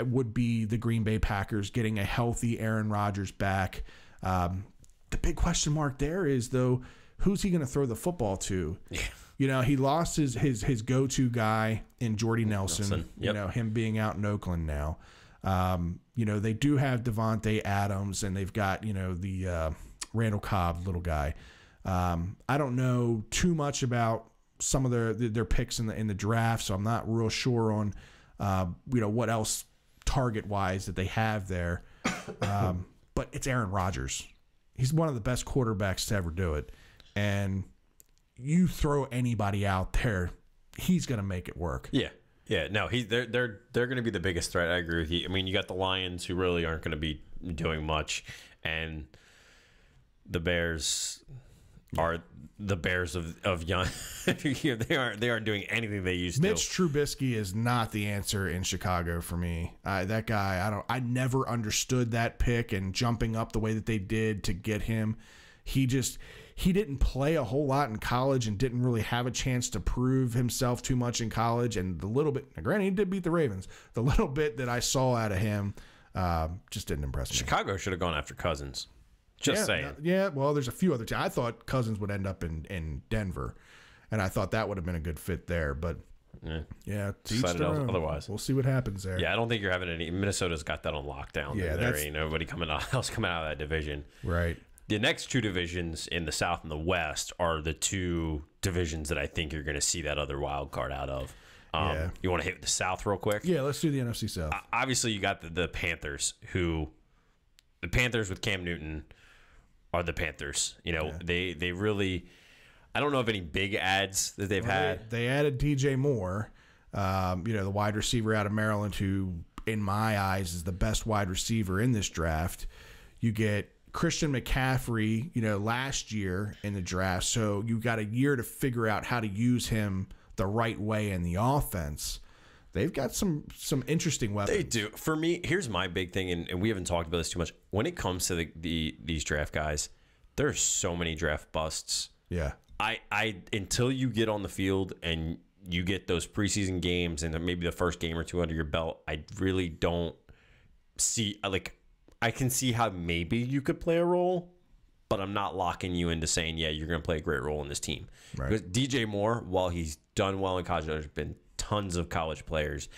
would be the Green Bay Packers, getting a healthy Aaron Rodgers back. The big question mark there is, though, who's he going to throw the football to? Yeah. You know, he lost his go-to guy in Jordy Nelson. Yep. You know, him being out in Oakland now. You know, they do have Devontae Adams, and they've got, you know, the Randall Cobb little guy. I don't know too much about some of their picks in the draft, so I'm not real sure on, you know, what else target-wise that they have there. But it's Aaron Rodgers. He's one of the best quarterbacks to ever do it. And you throw anybody out there, he's going to make it work. Yeah. Yeah, no, they're going to be the biggest threat. I agree with you. I mean, you got the Lions, who really aren't going to be doing much, and the Bears are the Bears of young. They aren't doing anything they used to. Mitch Trubisky is not the answer in Chicago for me. That guy, I never understood that pick and jumping up the way that they did to get him. He didn't play a whole lot in college and didn't really have a chance to prove himself too much in college. And the little bit, granted, he did beat the Ravens. The little bit that I saw out of him just didn't impress me. Chicago should have gone after Cousins. Just saying. Yeah, well, there's a few other teams. I thought Cousins would end up in Denver, and I thought that would have been a good fit there. But, yeah decided otherwise. We'll see what happens there. Yeah, I don't think you're having any. Minnesota's got that on lockdown. Yeah, there ain't nobody else coming out of that division. Right. The next two divisions in the South and the West are the two divisions that I think you're going to see that other wild card out of. You want to hit the South real quick? Yeah, let's do the NFC South. Obviously, you got the Panthers, the Panthers with Cam Newton are the Panthers. You know, they really, I don't know of any big ads that they've had. They added DJ Moore, you know, the wide receiver out of Maryland, who, in my eyes, is the best wide receiver in this draft. You get Christian McCaffrey, you know, last year in the draft. So you got a year to figure out how to use him the right way in the offense. They've got some interesting weapons. They do. For me, here's my big thing, and we haven't talked about this too much. When it comes to these draft guys, there's so many draft busts. Yeah. I until you get on the field and you get those preseason games and maybe the first game or two under your belt, I really don't see, like, I can see how maybe you could play a role, but I'm not locking you into saying, yeah, you're going to play a great role in this team. Right. Because DJ Moore, while he's done well in college, there's been tons of college players.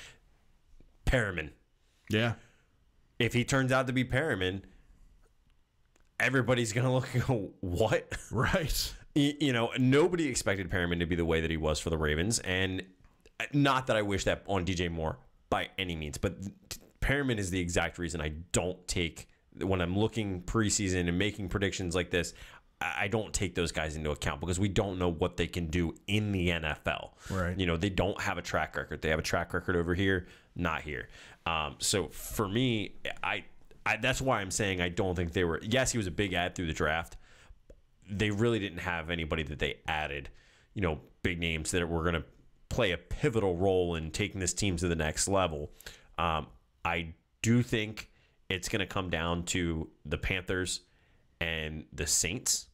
Perriman. Yeah. If he turns out to be Perriman, everybody's going to look and go, what? Right. You know, nobody expected Perriman to be the way that he was for the Ravens. And not that I wish that on DJ Moore by any means, but Perriman is the exact reason I don't take, when I'm looking preseason and making predictions like this, I don't take those guys into account because we don't know what they can do in the NFL. Right. You know, they don't have a track record. They have a track record over here, not here. So for me, I that's why I'm saying I don't think they were. Yes, he was a big ad through the draft. They really didn't have anybody that they added, you know, big names that were going to play a pivotal role in taking this team to the next level. I do think it's going to come down to the Panthers and the Saints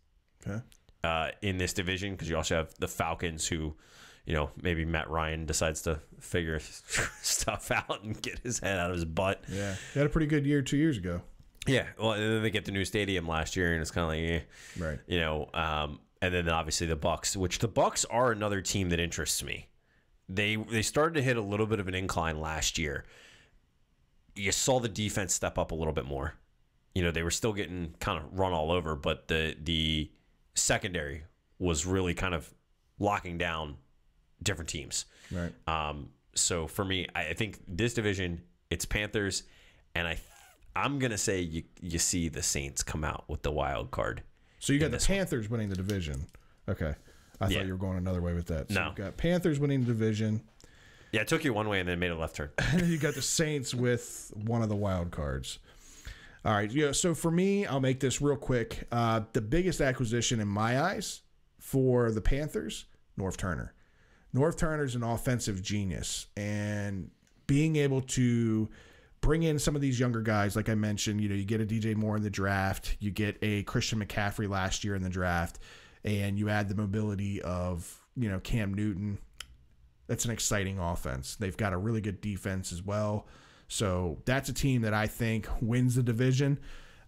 in this division, because you also have the Falcons, who, you know, maybe Matt Ryan decides to figure stuff out and get his head out of his butt. Yeah, he had a pretty good year 2 years ago. Yeah, well, and then they get the new stadium last year, and it's kind of like, right, you know. And then obviously the Bucs, which the Bucs are another team that interests me. They started to hit a little bit of an incline last year. You saw the defense step up a little bit more. they were still getting kind of run all over, but the secondary was really kind of locking down different teams. Right. So for me, I think this division, it's Panthers, and I'm gonna say you see the Saints come out with the wild card. So you got the Panthers winning the division. Okay. I thought you were going another way with that. So No. you got Panthers winning the division. Yeah, it took you one way and then made a left turn. And then you got the Saints with one of the wild cards. All right. Yeah. So for me, I'll make this real quick. The biggest acquisition in my eyes for the Panthers, North Turner. North Turner's an offensive genius, and being able to bring in some of these younger guys, like I mentioned, you get a DJ Moore in the draft, you get a Christian McCaffrey last year in the draft, and you add the mobility of, Cam Newton. That's an exciting offense. They've got a really good defense as well. So that's a team that I think wins the division.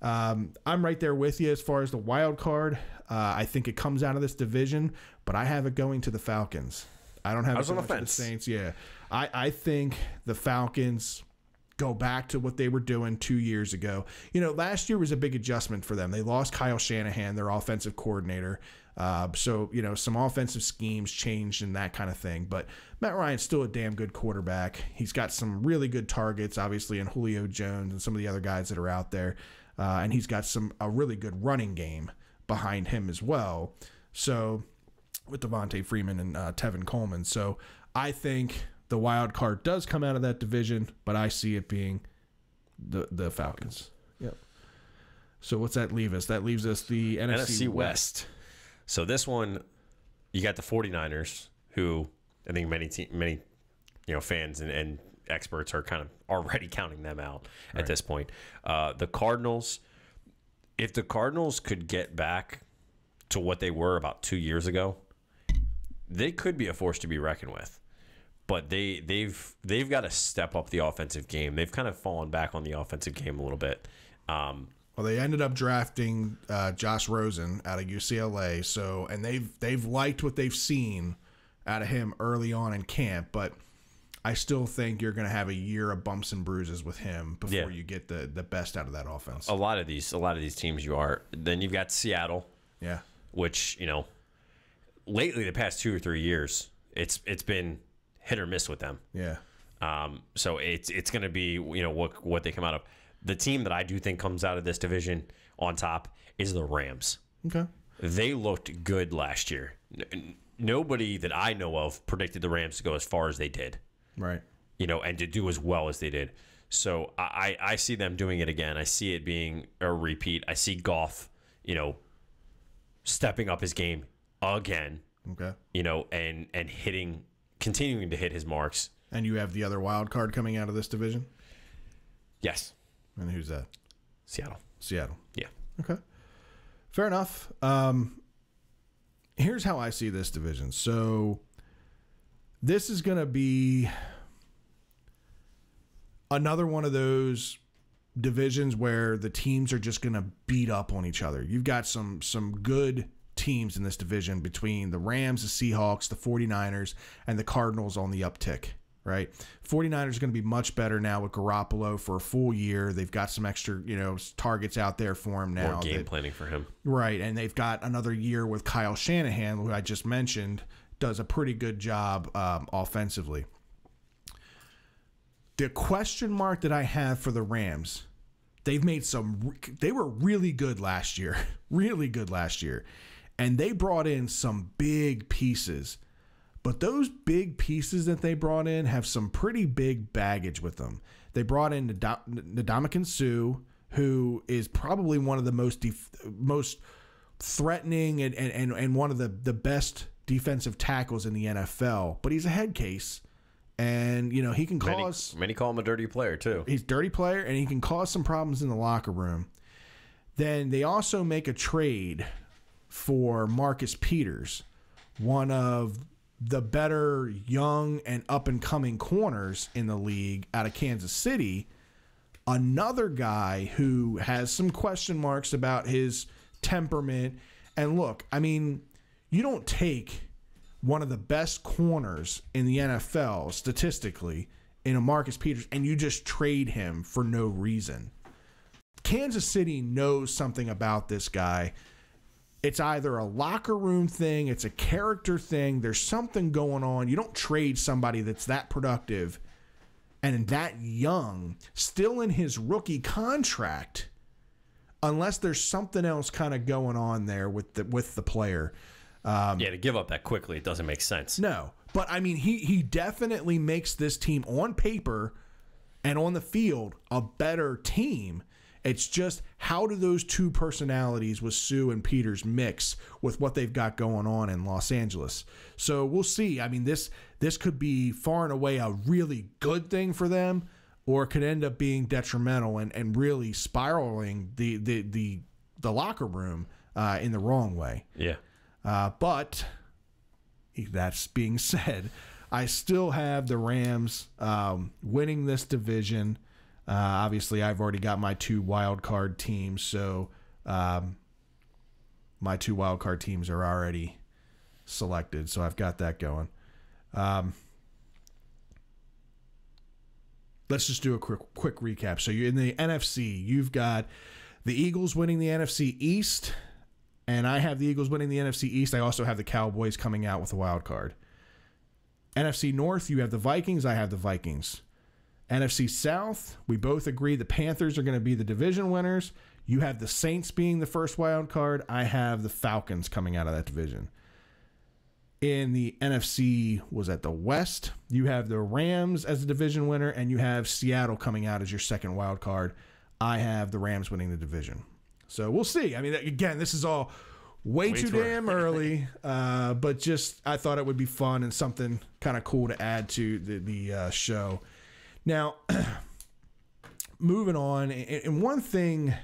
I'm right there with you as far as the wild card. I think it comes out of this division, but I have it going to the Falcons. I don't have it going to the Saints. Yeah. I think the Falcons go back to what they were doing 2 years ago. Last year was a big adjustment for them. They lost Kyle Shanahan, their offensive coordinator. So some offensive schemes changed and that kind of thing. But Matt Ryan's still a damn good quarterback. He's got some really good targets, obviously, in Julio Jones and some of the other guys that are out there. And he's got a really good running game behind him as well. So with Devontae Freeman and Tevin Coleman. So I think the wild card does come out of that division, but I see it being the Falcons. Yep. So what's that leave us? That leaves us the NFC West. So this one, you got the 49ers, who I think many fans and experts are kind of already counting them out at this point. The Cardinals, if the Cardinals could get back to what they were about 2 years ago, they could be a force to be reckoned with. But they've got to step up the offensive game. They've kind of fallen back on the offensive game a little bit. Well, they ended up drafting Josh Rosen out of UCLA. So, and they've liked what they've seen out of him early on in camp. But I still think you're going to have a year of bumps and bruises with him before you get the best out of that offense. A lot of these teams you are. Then you've got Seattle. Yeah. Which lately the past 2 or 3 years, it's been hit or miss with them. Yeah. So it's going to be what they come out of. The team that I do think comes out of this division on top is the Rams. Okay. They looked good last year. Nobody that I know of predicted the Rams to go as far as they did. Right. And to do as well as they did. So I see them doing it again. I see it being a repeat. I see Goff, stepping up his game again. Okay. And continuing to hit his marks. And you have the other wild card coming out of this division? Yes. And who's that? Seattle. Yeah. Okay. Fair enough. Here's how I see this division. So this is going to be another one of those divisions where the teams are just going to beat up on each other. You've got some good teams in this division between the Rams, the Seahawks, the 49ers, and the Cardinals on the uptick. Right, 49ers are going to be much better now with Garoppolo for a full year. They've got some extra, targets out there for him now. More game planning for him. Right, and they've got another year with Kyle Shanahan, who I just mentioned, does a pretty good job offensively. The question mark that I have for the Rams, they were really good last year, and they brought in some big pieces. But those big pieces that they brought in have some pretty big baggage with them. They brought in Ndamukong Suh, who is probably one of the most threatening and one of the best defensive tackles in the NFL. But he's a head case, and he can cause many call him a dirty player too. He's a dirty player, and he can cause some problems in the locker room. Then they also make a trade for Marcus Peters, one of the better young and up-and-coming corners in the league out of Kansas City. Another guy who has some question marks about his temperament. And look, you don't take one of the best corners in the NFL statistically in a Marcus Peters and you just trade him for no reason. Kansas City knows something about this guy. It's either a locker room thing, it's a character thing. There's something going on. You don't trade somebody that's that productive and that young, still in his rookie contract, unless there's something else kind of going on there with the player. To give up that quickly, it doesn't make sense. No, but I mean, he definitely makes this team on paper and on the field a better team. It's just, how do those two personalities with Sue and Peters mix with what they've got going on in Los Angeles? So we'll see. I mean, this could be far and away a really good thing for them, or it could end up being detrimental and really spiraling the locker room in the wrong way. Yeah. But that's being said, I still have the Rams winning this division. Obviously, I've already got my 2 wild card teams, so my 2 wild card teams are already selected, so I've got that going. Let's just do a quick recap. So you're in the NFC, you've got the Eagles winning the NFC East, and I have the Eagles winning the NFC East. I also have the Cowboys coming out with a wild card. NFC North, you have the Vikings. I have the Vikings. NFC South, we both agree the Panthers are going to be the division winners. You have the Saints being the first wild card. I have the Falcons coming out of that division. In the NFC, was at the West, you have the Rams as the division winner, and you have Seattle coming out as your second wild card. I have the Rams winning the division. So we'll see. I mean, again, this is all way too damn early, but just I thought it would be fun and something kind of cool to add to the show. Now, moving on, and one thing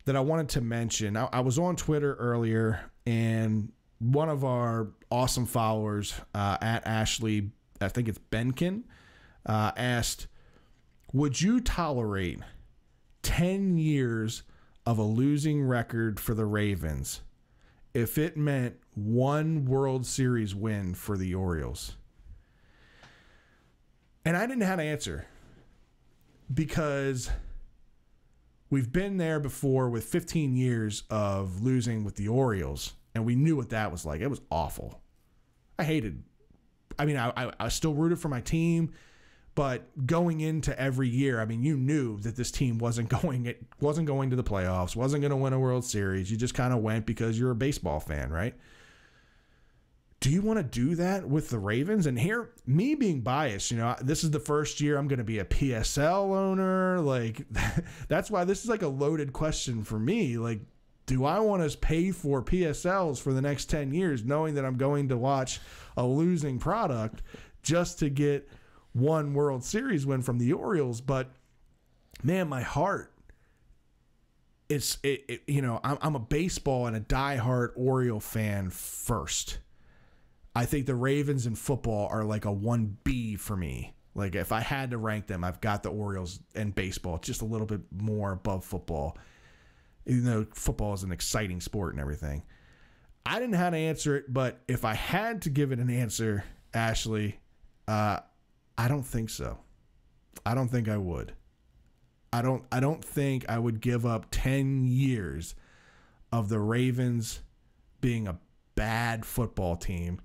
that I wanted to mention, I was on Twitter earlier, and one of our awesome followers at Ashley, I think it's Benkin, asked, would you tolerate 10 years of a losing record for the Ravens if it meant 1 World Series win for the Orioles? And I didn't know how to answer, because we've been there before with 15 years of losing with the Orioles, and we knew what that was like. It was awful. I still rooted for my team, but going into every year, I mean, you knew that this team wasn't going to the playoffs, wasn't going to win a World Series. You just kind of went because you're a baseball fan, right? Do you want to do that with the Ravens? And here, me being biased, this is the first year I'm going to be a PSL owner. Like, that's why this is like a loaded question for me. Like, do I want to pay for PSLs for the next 10 years knowing that I'm going to watch a losing product just to get 1 World Series win from the Orioles? But, man, my heart, I'm a baseball and a diehard Oriole fan first. I think the Ravens in football are like a 1B for me. Like, if I had to rank them, I've got the Orioles and baseball just a little bit more above football, even though football is an exciting sport and everything. I didn't know how to answer it, but if I had to give it an answer, Ashley, I don't think so. I don't think I would. I don't think I would give up 10 years of the Ravens being a bad football team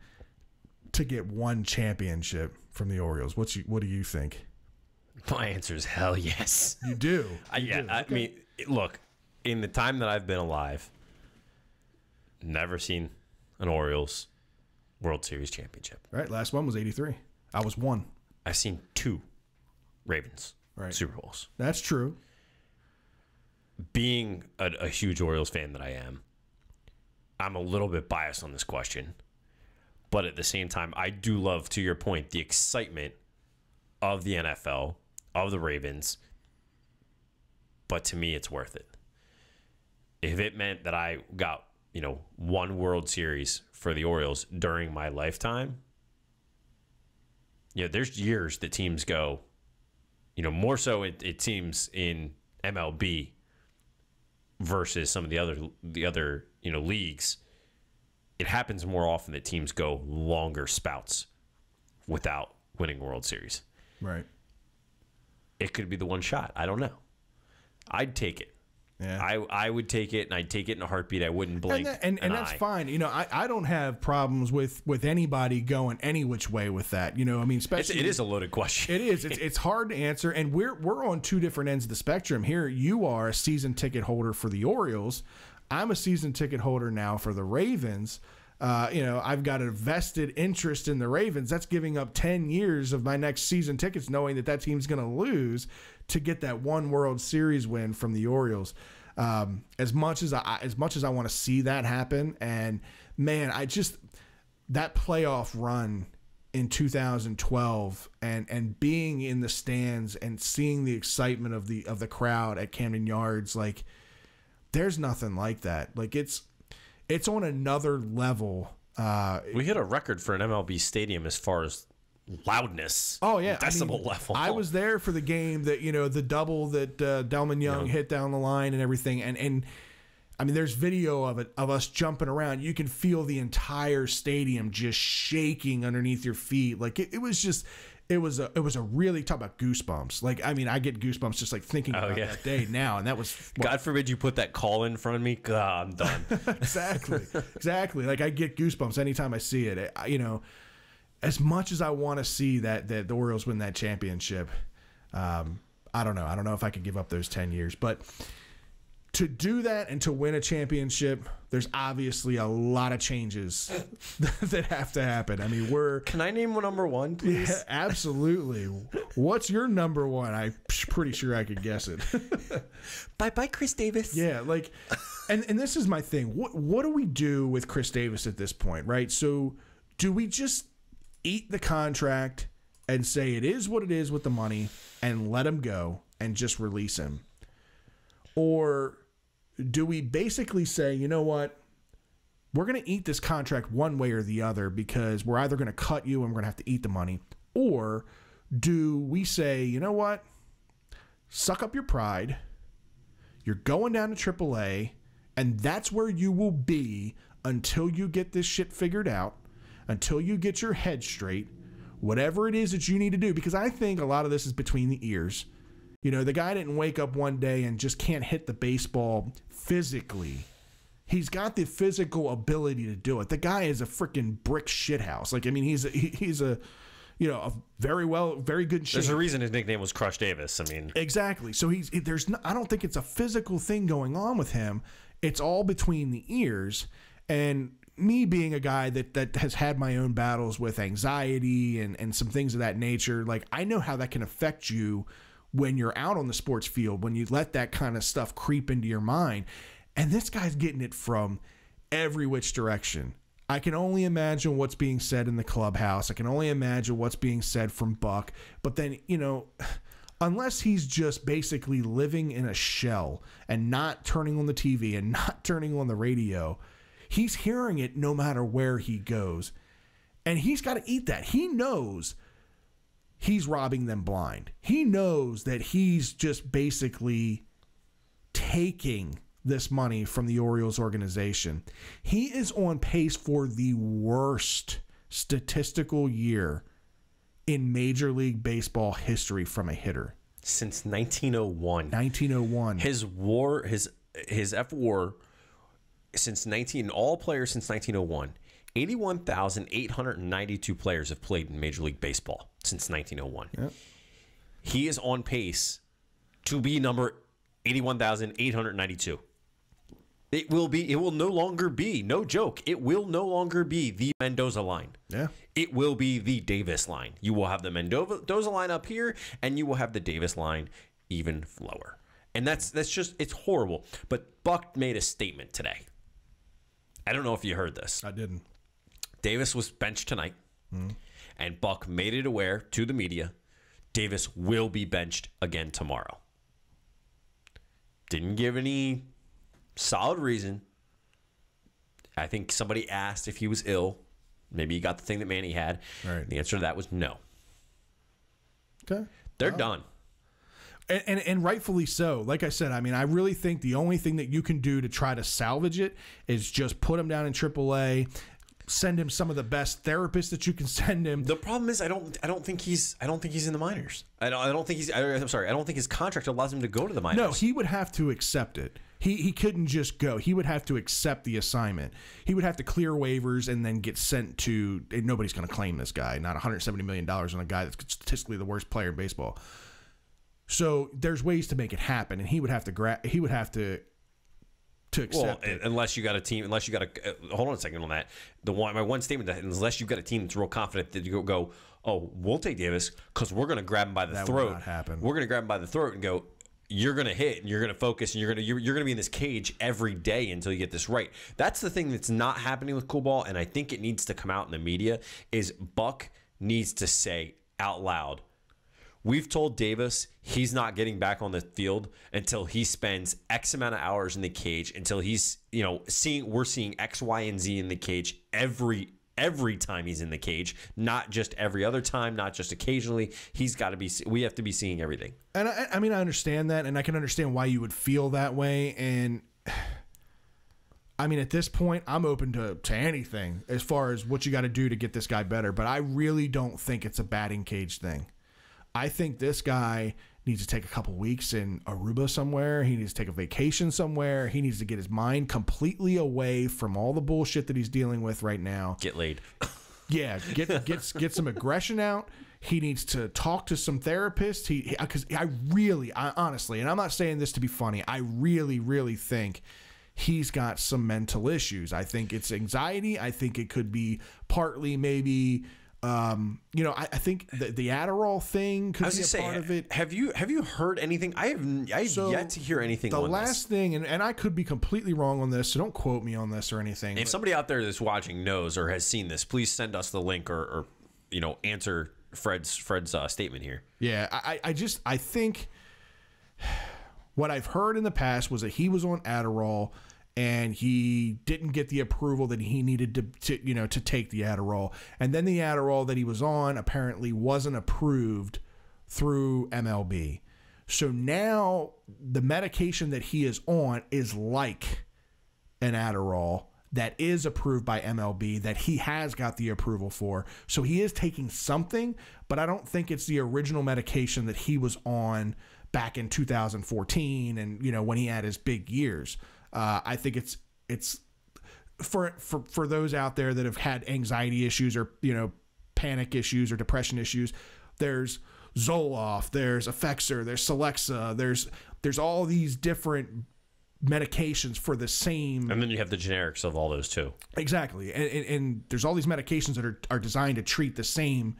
to get 1 championship from the Orioles. What do you think? My answer is hell yes. You do? I mean, look, in the time that I've been alive, never seen an Orioles World Series championship. Right, last one was 83. I was 1. I've seen 2 Ravens Super Bowls. That's true. Being a huge Orioles fan that I am, I'm a little bit biased on this question. But at the same time, I do love, to your point, the excitement of the NFL, of the Ravens. But to me, it's worth it. If it meant that I got, 1 World Series for the Orioles during my lifetime, there's years that teams go, more so it seems in MLB versus some of the other leagues. It happens more often that teams go longer spouts without winning a World Series. Right. It could be the one shot. I don't know. I'd take it. Yeah. I would take it, and I'd take it in a heartbeat. I wouldn't blink. And that's fine. You know, I don't have problems with anybody going any which way with that. You know, I mean, especially it is a loaded question. It is. It's hard to answer, and we're on two different ends of the spectrum here. You are a season ticket holder for the Orioles. I'm a season ticket holder now for the Ravens. You know, I've got a vested interest in the Ravens. That's giving up 10 years of my next season tickets, knowing that team's going to lose to get that one World Series win from the Orioles. As much as I want to see that happen, and man, that playoff run in 2012 and being in the stands and seeing the excitement of the crowd at Camden Yards, like there's nothing like that. Like it's on another level. We hit a record for an MLB stadium as far as loudness. Oh yeah, decibel level. I was there for the game that, you know, the double that Delman Young hit down the line and everything, and I mean, there's video of it, of us jumping around. You can feel the entire stadium just shaking underneath your feet. Like it was a really, talk about goosebumps. Like, I mean, I get goosebumps just like thinking about that day now. And that was, God forbid you put that call in front of me. God, I'm done. Exactly. Like I get goosebumps anytime I see it. You know, as much as I want to see that the Orioles win that championship, I don't know. I don't know if I could give up those 10 years, but to do that and to win a championship, there's obviously a lot of changes that have to happen. I mean, Can I name number one, please? Yeah, absolutely. What's your number one? I'm pretty sure I could guess it. Bye, Chris Davis. Yeah, like, and this is my thing. What do we do with Chris Davis at this point, right? So, do we just eat the contract and say it is what it is with the money and let him go and just release him? Or do we basically say, you know what, we're going to eat this contract one way or the other because we're either going to cut you and we're going to have to eat the money? Or do we say, you know what, suck up your pride, you're going down to AAA, and that's where you will be until you get this shit figured out, until you get your head straight, whatever it is that you need to do? Because I think a lot of this is between the ears. You know, the guy didn't wake up one day and just can't hit the baseball physically. He's got the physical ability to do it. The guy is a freaking brick shithouse. Like, I mean, he's a you know, a very good shape. There's a reason his nickname was Crush Davis. I mean, exactly. So I don't think it's a physical thing going on with him. It's all between the ears. And me being a guy that has had my own battles with anxiety and some things of that nature, like I know how that can affect you when you're out on the sports field, when you let that kind of stuff creep into your mind. And this guy's getting it from every which direction. I can only imagine what's being said in the clubhouse. I can only imagine what's being said from Buck. But then, you know, unless he's just basically living in a shell and not turning on the TV and not turning on the radio, he's hearing it no matter where he goes. And he's got to eat that. He knows he's robbing them blind. He knows that he's just basically taking this money from the Orioles organization. He is on pace for the worst statistical year in Major League Baseball history from a hitter. Since 1901. 1901. His F-WAR since all players since 1901. 81,892 players have played in Major League Baseball since 1901. Yep. He is on pace to be number 81,892. It will no longer be, no joke, it will no longer be the Mendoza line. Yeah. It will be the Davis line. You will have the Mendoza line up here, and you will have the Davis line even lower. And that's just, it's horrible. But Buck made a statement today. I don't know if you heard this. I didn't. Davis was benched tonight, and Buck made it aware to the media, Davis will be benched again tomorrow. Didn't give any solid reason. I think somebody asked if he was ill. Maybe he got the thing that Manny had. Right. The answer to that was no. Okay. They're done. And rightfully so. Like I said, I mean, I really think the only thing that you can do to try to salvage it is just put him down in AAA, send him some of the best therapists that you can send him. The problem is I don't think he's in the minors. I don't think his contract allows him to go to the minors. No, he would have to accept it. He couldn't just go. He would have to accept the assignment. He would have to clear waivers and then get sent to. And nobody's going to claim this guy. Not $170 million on a guy that's statistically the worst player in baseball. So there's ways to make it happen, and he would have to accept it. Unless you got a team. Unless you got a hold on a second on that. My one statement that unless you've got a team that's real confident that you go, oh, we'll take Davis because we're going to grab him by the throat. That would not happen. We're going to grab him by the throat and go. You're going to hit and you're going to focus and you're going to be in this cage every day until you get this right. That's the thing that's not happening with Cool Ball, and I think it needs to come out in the media is Buck needs to say out loud, we've told Davis he's not getting back on the field until he spends X amount of hours in the cage, until he's, we're seeing X, Y, and Z in the cage every time he's in the cage, not just every other time, not just occasionally. We have to be seeing everything. And I mean, I understand that, and I can understand why you would feel that way. And I mean, at this point, I'm open to anything as far as what you got to do to get this guy better. But I really don't think it's a batting cage thing. I think this guy needs to take a couple weeks in Aruba somewhere. He needs to take a vacation somewhere. He needs to get his mind completely away from all the bullshit that he's dealing with right now. Get laid. Yeah, get some aggression out. He needs to talk to some therapists. Because I honestly, and I'm not saying this to be funny, I really, really think he's got some mental issues. I think it's anxiety. I think it could be partly maybe... I think the Adderall thing could be a part of it. Have you heard anything? I have yet to hear anything. The last thing, and I could be completely wrong on this, so don't quote me on this or anything. If somebody out there that's watching knows or has seen this, please send us the link or answer Fred's statement here. Yeah, I think what I've heard in the past was that he was on Adderall and he didn't get the approval that he needed to take the Adderall. And then the Adderall that he was on apparently wasn't approved through MLB. So now the medication that he is on is like an Adderall that is approved by MLB, that he has got the approval for. So he is taking something, but I don't think it's the original medication that he was on back in 2014 and, when he had his big years. I think it's for those out there that have had anxiety issues or panic issues or depression issues. There's Zoloft, there's Effexor, there's Celexa, there's all these different medications for the same. And then you have the generics of all those too. Exactly, and there's all these medications that are designed to treat the same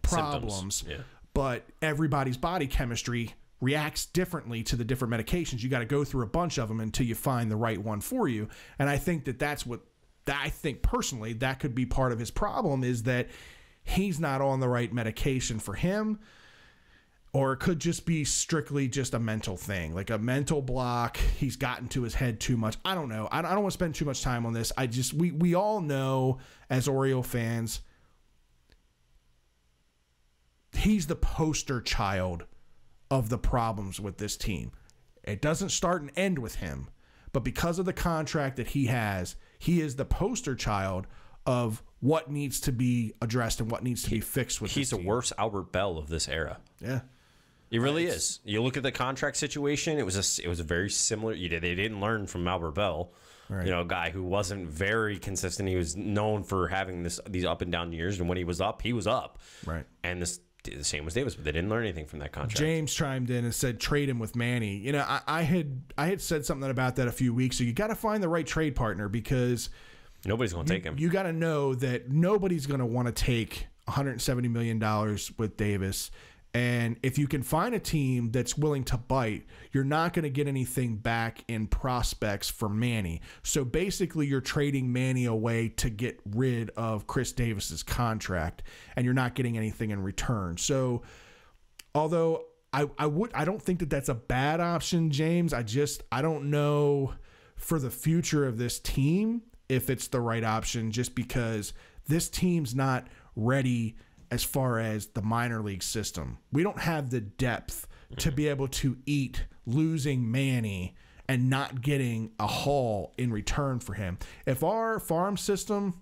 problems. Yeah. But everybody's body chemistry reacts differently to the different medications. You got to go through a bunch of them until you find the right one for you. And I think that's what I think personally that could be part of his problem, is that he's not on the right medication for him, or it could just be strictly just a mental thing, like a mental block. He's gotten to his head too much. I don't know. I don't want to spend too much time on this. We all know as Oriole fans, he's the poster child of the problems with this team. It doesn't start and end with him, but because of the contract that he has, he is the poster child of what needs to be addressed and what needs to be fixed with this team. He's a worse Albert Bell of this era. Yeah. It really is. You look at the contract situation, it was a very similar. They didn't learn from Albert Bell, right. A guy who wasn't very consistent. He was known for having these up and down years, and when he was up, he was up. Right. And the same was Davis, but they didn't learn anything from that contract. James chimed in and said trade him with Manny. I had said something about that a few weeks ago. You got to find the right trade partner, because nobody's going to take him. You got to know that nobody's going to want to take $170 million with Davis. And if you can find a team that's willing to bite, you're not going to get anything back in prospects for Manny. So basically, you're trading Manny away to get rid of Chris Davis's contract, and you're not getting anything in return. So, although I don't think that that's a bad option, James. I don't know for the future of this team if it's the right option, just because this team's not ready as far as the minor league system. We don't have the depth to be able to eat losing Manny and not getting a haul in return for him. If our farm system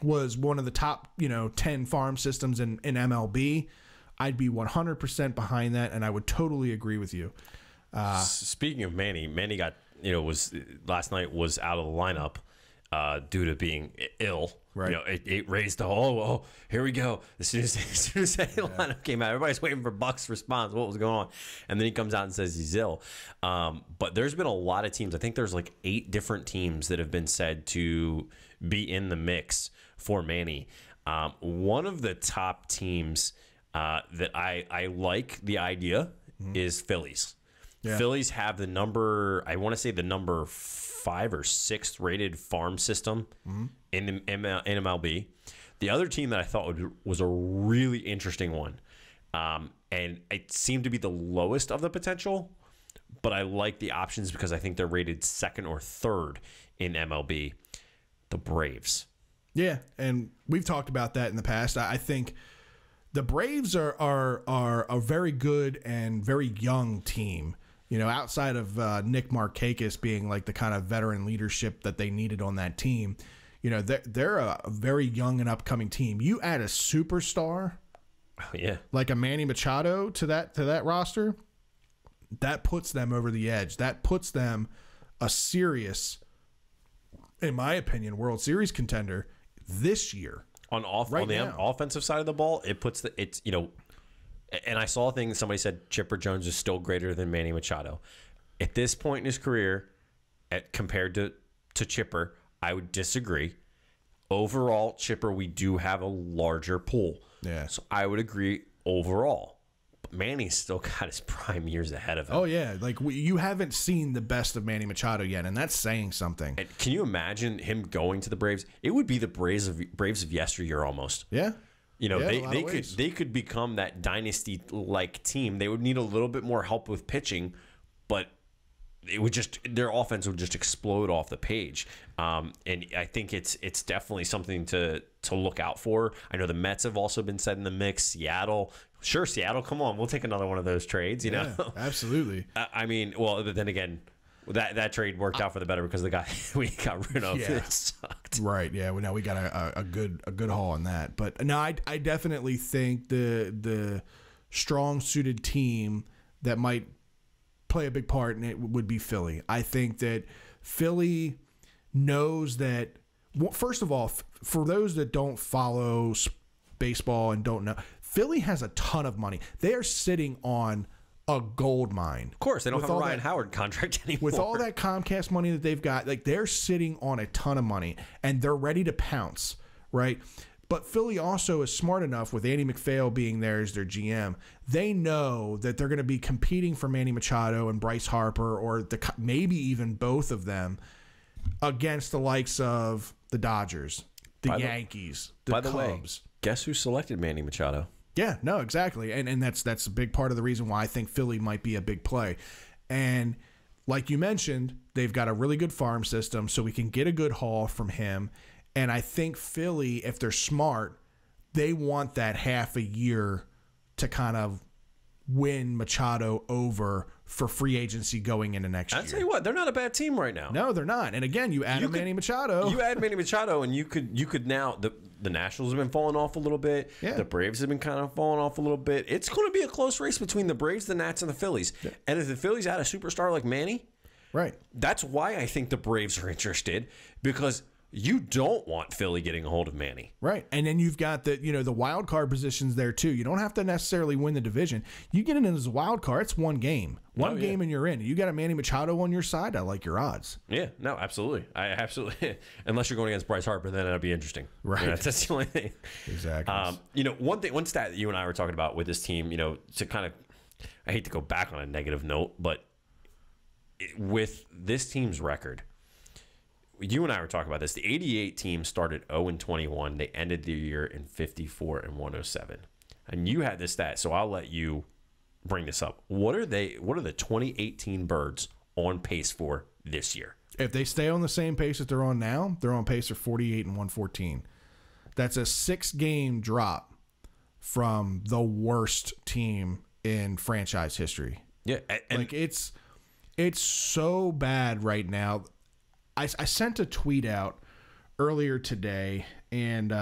was one of the top, 10 farm systems in MLB, I'd be 100% behind that, and I would totally agree with you. Speaking of Manny got, was last night was out of the lineup due to being ill. Right. It raised the here we go. As soon as that lineup came out, everybody's waiting for Buck's response. What was going on? And then he comes out and says he's ill. But there's been a lot of teams. I think there's like 8 different teams that have been said to be in the mix for Manny. One of the top teams that I like the idea is Phillies. Yeah. Phillies have the number 5 or 6 rated farm system in MLB. The other team that I thought was a really interesting one, and it seemed to be the lowest of the potential, but I like the options because I think they're rated 2nd or 3rd in MLB. The Braves. Yeah, and we've talked about that in the past. I think the Braves are a very good and very young team. Outside of Nick Markakis being like the kind of veteran leadership that they needed on that team, they're a very young and upcoming team. You add a superstar, like a Manny Machado to that roster, that puts them over the edge. That puts them a serious, in my opinion, World Series contender this year. On the offensive side of the ball, and I saw a thing, somebody said Chipper Jones is still greater than Manny Machado. At this point in his career, compared to Chipper, I would disagree. Overall, Chipper, we do have a larger pool. Yeah. So I would agree overall. But Manny's still got his prime years ahead of him. Oh, yeah. Like, you haven't seen the best of Manny Machado yet, and that's saying something. And can you imagine him going to the Braves? It would be the Braves of yesteryear almost. Yeah. They could become that dynasty-like team. They would need a little bit more help with pitching, but their offense would just explode off the page. And I think it's definitely something to look out for. I know the Mets have also been set in the mix. Seattle, come on, we'll take another one of those trades. Yeah, absolutely. But then again, that trade worked out for the better because the guy we got rid of it sucked. Right. Yeah. Well, now we got a good haul on that. But no, I definitely think the strong suited team that might play a big part in it would be Philly. I think that Philly knows that. Well, first of all, for those that don't follow baseball and don't know, Philly has a ton of money. They are sitting on a gold mine. Of course, they don't have a Ryan Howard contract anymore. With all that Comcast money that they've got, like, they're sitting on a ton of money, and they're ready to pounce, right? But Philly also is smart enough, with Andy McPhail being there as their GM, they know that they're going to be competing for Manny Machado and Bryce Harper, or maybe even both of them, against the likes of the Dodgers, the Yankees, the Cubs. By the way, guess who selected Manny Machado? Yeah, no, exactly. And that's a big part of the reason why I think Philly might be a big play. And like you mentioned, they've got a really good farm system, so we can get a good haul from him. And I think Philly, if they're smart, they want that half a year to kind of win Machado over for free agency going into next year. I'll tell you what, they're not a bad team right now. No, they're not. And again, you add Manny Machado. You add Manny Machado, and you could now the Nationals have been falling off a little bit. Yeah. The Braves have been kind of falling off a little bit. It's going to be a close race between the Braves, the Nats, and the Phillies. Yeah. And if the Phillies add a superstar like Manny, right, that's why I think the Braves are interested, because you don't want Philly getting a hold of Manny. Right. And then you've got the wild card positions there too. You don't have to necessarily win the division. You get in as a wild card, it's one game. One game and you're in. You got a Manny Machado on your side, I like your odds. Yeah, no, absolutely. I absolutely unless you're going against Bryce Harper, then that'll be interesting. Right. That's the only thing. Exactly. One stat that you and I were talking about with this team, to kind of, I hate to go back on a negative note, but with this team's record, you and I were talking about this. The 88 team started 0-21. They ended the year in 54-107. And you had this stat, so I'll let you bring this up. What are the 2018 Birds on pace for this year? If they stay on the same pace that they're on now, they're on pace for 48-114. That's a 6-game drop from the worst team in franchise history. Yeah, like it's It's so bad right now. I sent a tweet out earlier today, and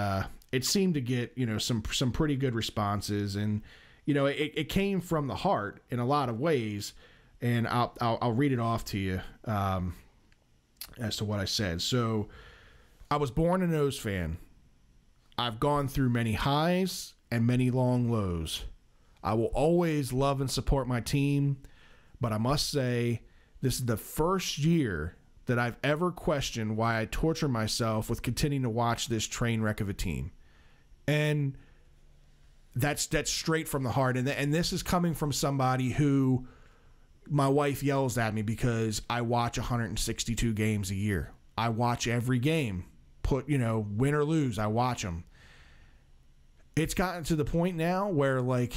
it seemed to get, you know, some pretty good responses, and you know, it came from the heart in a lot of ways, and I'll read it off to you as to what I said. So, I was born an O's fan. I've gone through many highs and many long lows. I will always love and support my team, but I must say this is the first year that I've ever questioned why I torture myself with continuing to watch this train wreck of a team. And that's straight from the heart. And this is coming from somebody who, my wife yells at me because I watch 162 games a year. I watch every game. Win or lose, I watch them. It's gotten to the point now where, like,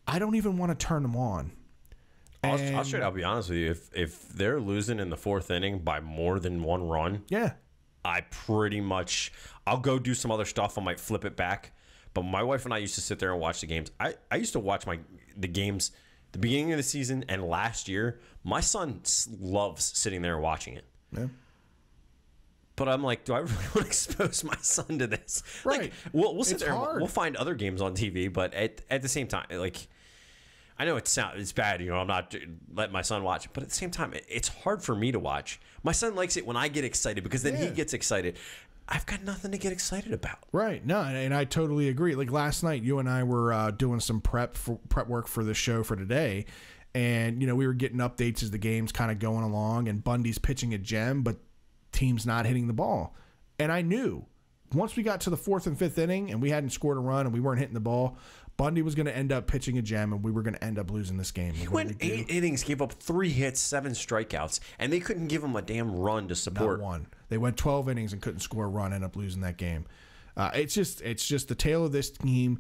I don't even want to turn them on. I'll straight out be honest with you. If they're losing in the fourth inning by more than one run, yeah, I'll go do some other stuff. I might flip it back. But my wife and I used to sit there and watch the games. I used to watch the games the beginning of the season and last year. My son loves sitting there and watching it. Yeah. But I'm like, do I really want to expose my son to this? Right. Like, we'll sit it's there. Hard. We'll find other games on TV, but at the same time, like, I know it's bad. You know, I'm not letting my son watch, but at the same time, it's hard for me to watch. My son likes it when I get excited because then he gets excited. I've got nothing to get excited about. Right. No, and I totally agree. Like last night, you and I were doing some prep work for the show for today, and you know, we were getting updates as the game's kind of going along, and Bundy's pitching a gem, but team's not hitting the ball. And I knew once we got to the fourth and fifth inning and we hadn't scored a run and we weren't hitting the ball, Bundy was going to end up pitching a gem and we were going to end up losing this game. He went 8 innings, gave up 3 hits, 7 strikeouts, and they couldn't give him a damn run to support. Not one. They went 12 innings and couldn't score a run, ended up losing that game. It's just the tale of this team.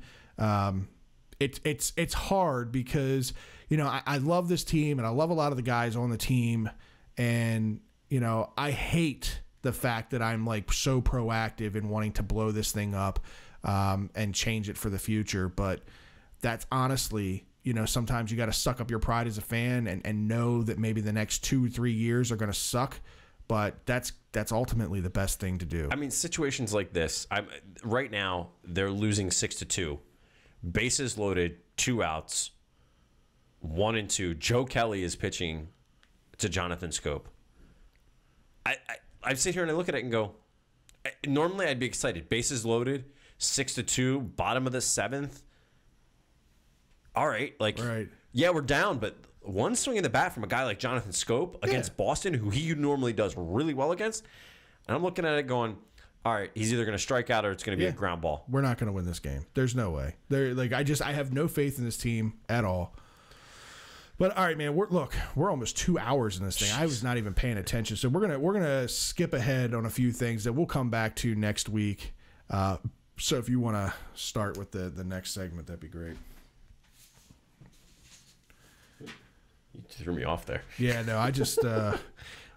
It's hard because, you know, I love this team and I love a lot of the guys on the team, and you know, I hate the fact that I'm like so proactive in wanting to blow this thing up and change it for the future. But that's honestly, you know, sometimes you got to suck up your pride as a fan and know that maybe the next 2-3 years are going to suck. But that's ultimately the best thing to do. I mean, situations like this, right now they're losing 6-2, bases loaded, 2 outs, 1-2. Joe Kelly is pitching to Jonathan Scope. I sit here and I look at it and go, normally I'd be excited. Bases loaded, 6-2, bottom of the 7th. All right, yeah, we're down, but one swing in the bat from a guy like Jonathan Scope against Boston, who he normally does really well against, and I'm looking at it going, all right, he's either going to strike out or it's going to be a ground ball. We're not going to win this game. There's no way. I have no faith in this team at all. But all right, man. We're almost 2 hours in this thing. I was not even paying attention, so we're gonna skip ahead on a few things that we'll come back to next week. So if you want to start with the next segment, that'd be great. You threw me off there. Yeah, no, I just I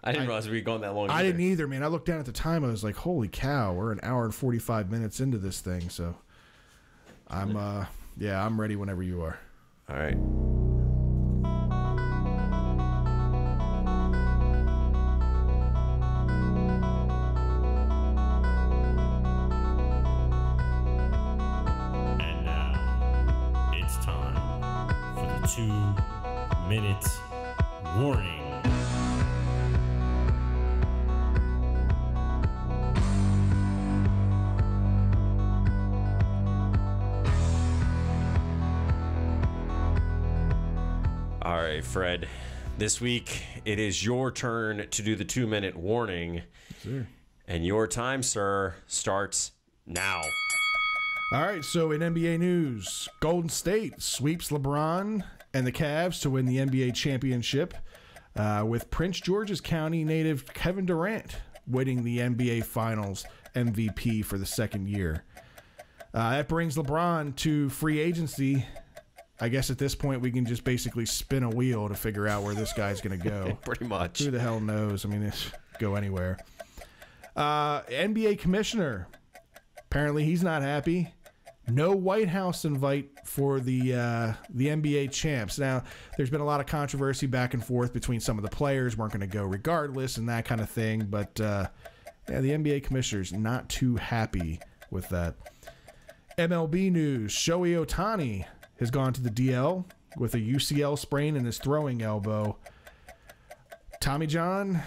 didn't realize we were going that long. I didn't either, man. I looked down at the time. I was like, holy cow, we're an hour and 45 minutes into this thing. So I'm ready whenever you are. All right. And now it's time for the 2-minute warning. All right, Fred. This week, it is your turn to do the 2-minute warning. Sure. And your time, sir, starts now. All right, so in NBA news, Golden State sweeps LeBron and the Cavs to win the NBA championship, with Prince George's County native Kevin Durant winning the NBA Finals MVP for the second year. That brings LeBron to free agency. I guess at this point we can just basically spin a wheel to figure out where this guy's going to go. Pretty much. Who the hell knows? I mean, it's go anywhere. NBA commissioner, apparently he's not happy. No White House invite for the NBA champs. Now, there's been a lot of controversy back and forth between some of the players weren't going to go regardless and that kind of thing. But the NBA commissioner's not too happy with that. MLB news: Shohei Ohtani has gone to the DL with a UCL sprain in his throwing elbow. Tommy John,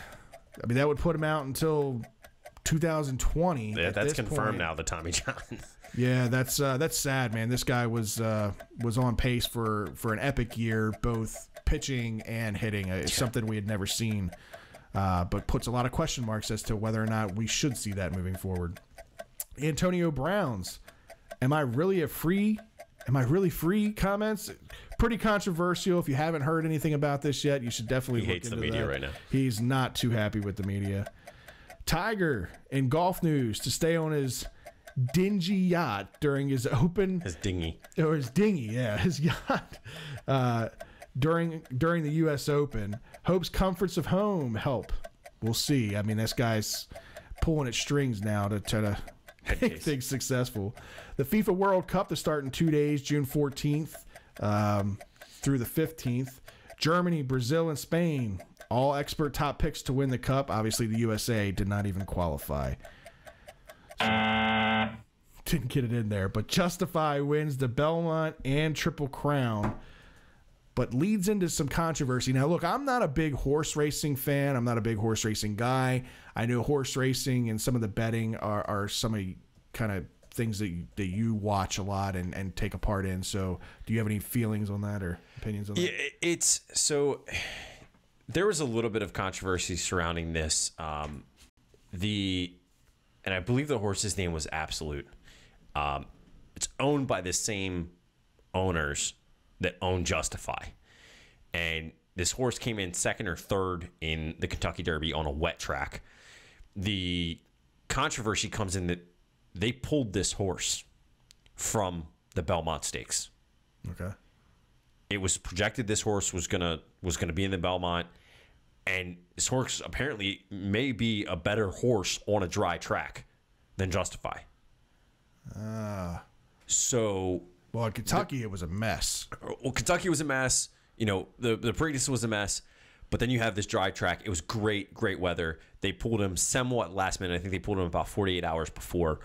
I mean, that would put him out until 2020. Yeah, that's confirmed now, the Tommy John. Yeah, that's sad, man. This guy was on pace for an epic year, both pitching and hitting. It's something we had never seen, but puts a lot of question marks as to whether or not we should see that moving forward. Antonio Brown's Am I really free comments? Pretty controversial. If you haven't heard anything about this yet, you should definitely look into that. He hates the media right now. He's not too happy with the media. Tiger, in golf news, to stay on his dingy yacht during his open... His dinghy, yeah. His yacht. During the U.S. Open. Hopes comforts of home help. We'll see. I mean, this guy's pulling at strings now to try to make things successful. The FIFA World Cup to start in 2 days, June 14th through the 15th. Germany, Brazil, and Spain, all expert top picks to win the cup. Obviously, the USA did not even qualify. Didn't get it in there. But Justify wins the Belmont and Triple Crown, but leads into some controversy. Now, look, I'm not a big horse racing fan. I'm not a big horse racing guy. I know horse racing and some of the betting are some of the kind of things that you watch a lot and take a part in. So do you have any feelings on that or opinions on that? Yeah, so there was a little bit of controversy surrounding this. And I believe the horse's name was Absolute. It's owned by the same owners that own Justify. And this horse came in second or third in the Kentucky Derby on a wet track. The controversy comes in that they pulled this horse from the Belmont Stakes. Okay. It was projected this horse was gonna be in the Belmont, and this horse apparently may be a better horse on a dry track than Justify. So, well, in Kentucky it was a mess. Well, Kentucky was a mess. You know, the Preakness was a mess. But then you have this dry track. It was great weather. They pulled him somewhat last minute. I think they pulled him about 48 hours before.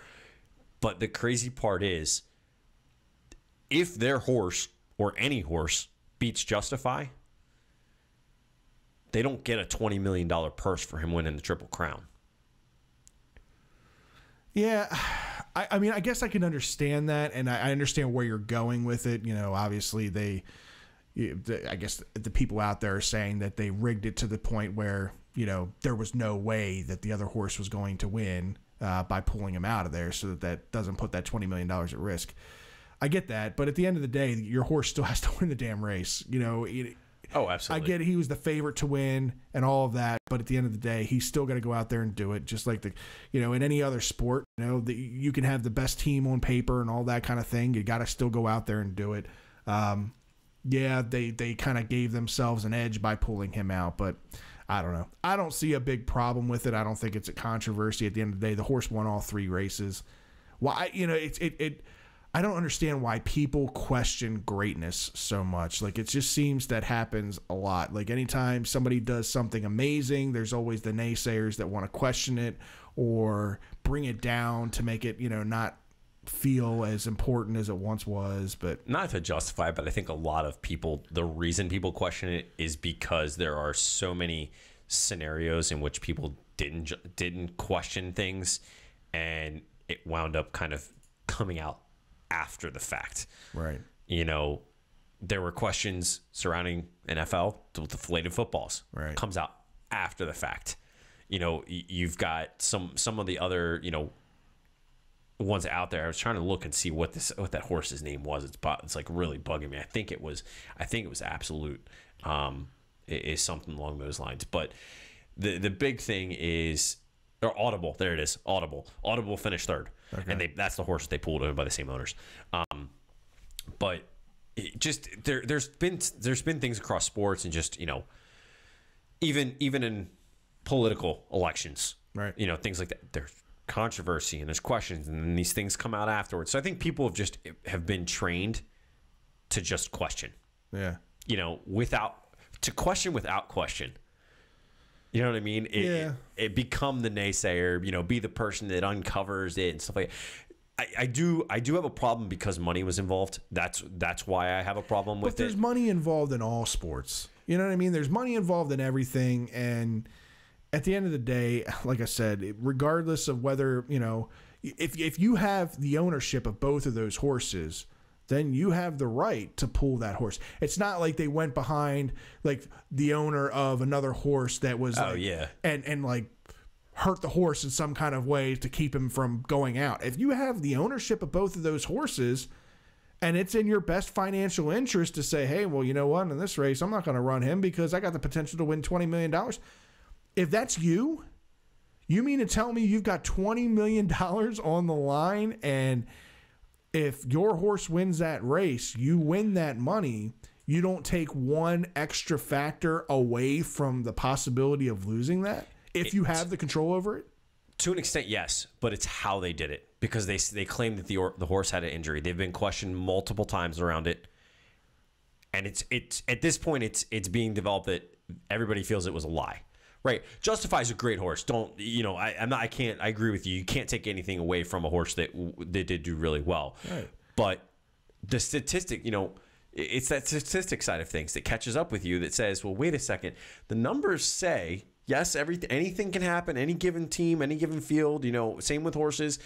But the crazy part is, if their horse or any horse beats Justify, they don't get a $20 million purse for him winning the Triple Crown. Yeah, I mean, I guess I can understand that, and I understand where you're going with it. You know, obviously I guess the people out there are saying that they rigged it to the point where, you know, there was no way that the other horse was going to win by pulling him out of there, so that doesn't put that $20 million at risk. I get that, but at the end of the day, your horse still has to win the damn race. You know, oh, absolutely. I get it. He was the favorite to win and all of that, but at the end of the day, he's still got to go out there and do it, just like in any other sport. You know, you can have the best team on paper and all that kind of thing. You got to still go out there and do it. Yeah, they kind of gave themselves an edge by pulling him out, but I don't know. I don't see a big problem with it. I don't think it's a controversy. At the end of the day, the horse won all three races. Why? You know, I don't understand why people question greatness so much. Like, it just seems that happens a lot. Like, anytime somebody does something amazing, there's always the naysayers that want to question it or bring it down to make it, you know, not feel as important as it once was. But not to justify, but I think a lot of people, the reason people question it is because there are so many scenarios in which people didn't question things, and it wound up kind of coming out after the fact. Right. You know, there were questions surrounding NFL with the deflated footballs. Right. Comes out after the fact. You know, you've got some of the other, you know, ones out there. I was trying to look and see what that horse's name was. It's like really bugging me. I think it was Absolute. It is something along those lines. But the big thing is, or Audible. There it is. Audible finished third. Okay. And that's the horse that they pulled over by the same owners. But it just there's been things across sports, and just, you know, even in political elections, right? You know, things like that. There's controversy and there's questions and then these things come out afterwards. So I think people have been trained to just question. Yeah. You know, to question without question. You know what I mean? It become the naysayer, you know, be the person that uncovers it and stuff like that. I do have a problem because money was involved. That's why I have a problem with it. But there's money involved in all sports. You know what I mean? There's money involved in everything. And at the end of the day, like I said, regardless of whether, you know, if you have the ownership of both of those horses, then you have the right to pull that horse. It's not like they went behind like the owner of another horse that was and like hurt the horse in some kind of way to keep him from going out. If you have the ownership of both of those horses and it's in your best financial interest to say, hey, well, you know what, in this race, I'm not going to run him because I got the potential to win $20 million. If that's you mean to tell me you've got $20 million on the line, and if your horse wins that race, you win that money, you don't take one extra factor away from the possibility of losing that if you have the control over it? To an extent, yes, but it's how they did it, because they claim that the horse had an injury. They've been questioned multiple times around it, and it's at this point it's being developed that everybody feels it was a lie. Right, Justify's a great horse. Don't, you know? I agree with you. You can't take anything away from a horse that did do really well. Right. But the statistic, you know, it's that statistic side of things that catches up with you that says, well, wait a second. The numbers say yes, anything can happen. Any given team, any given field. You know, same with horses.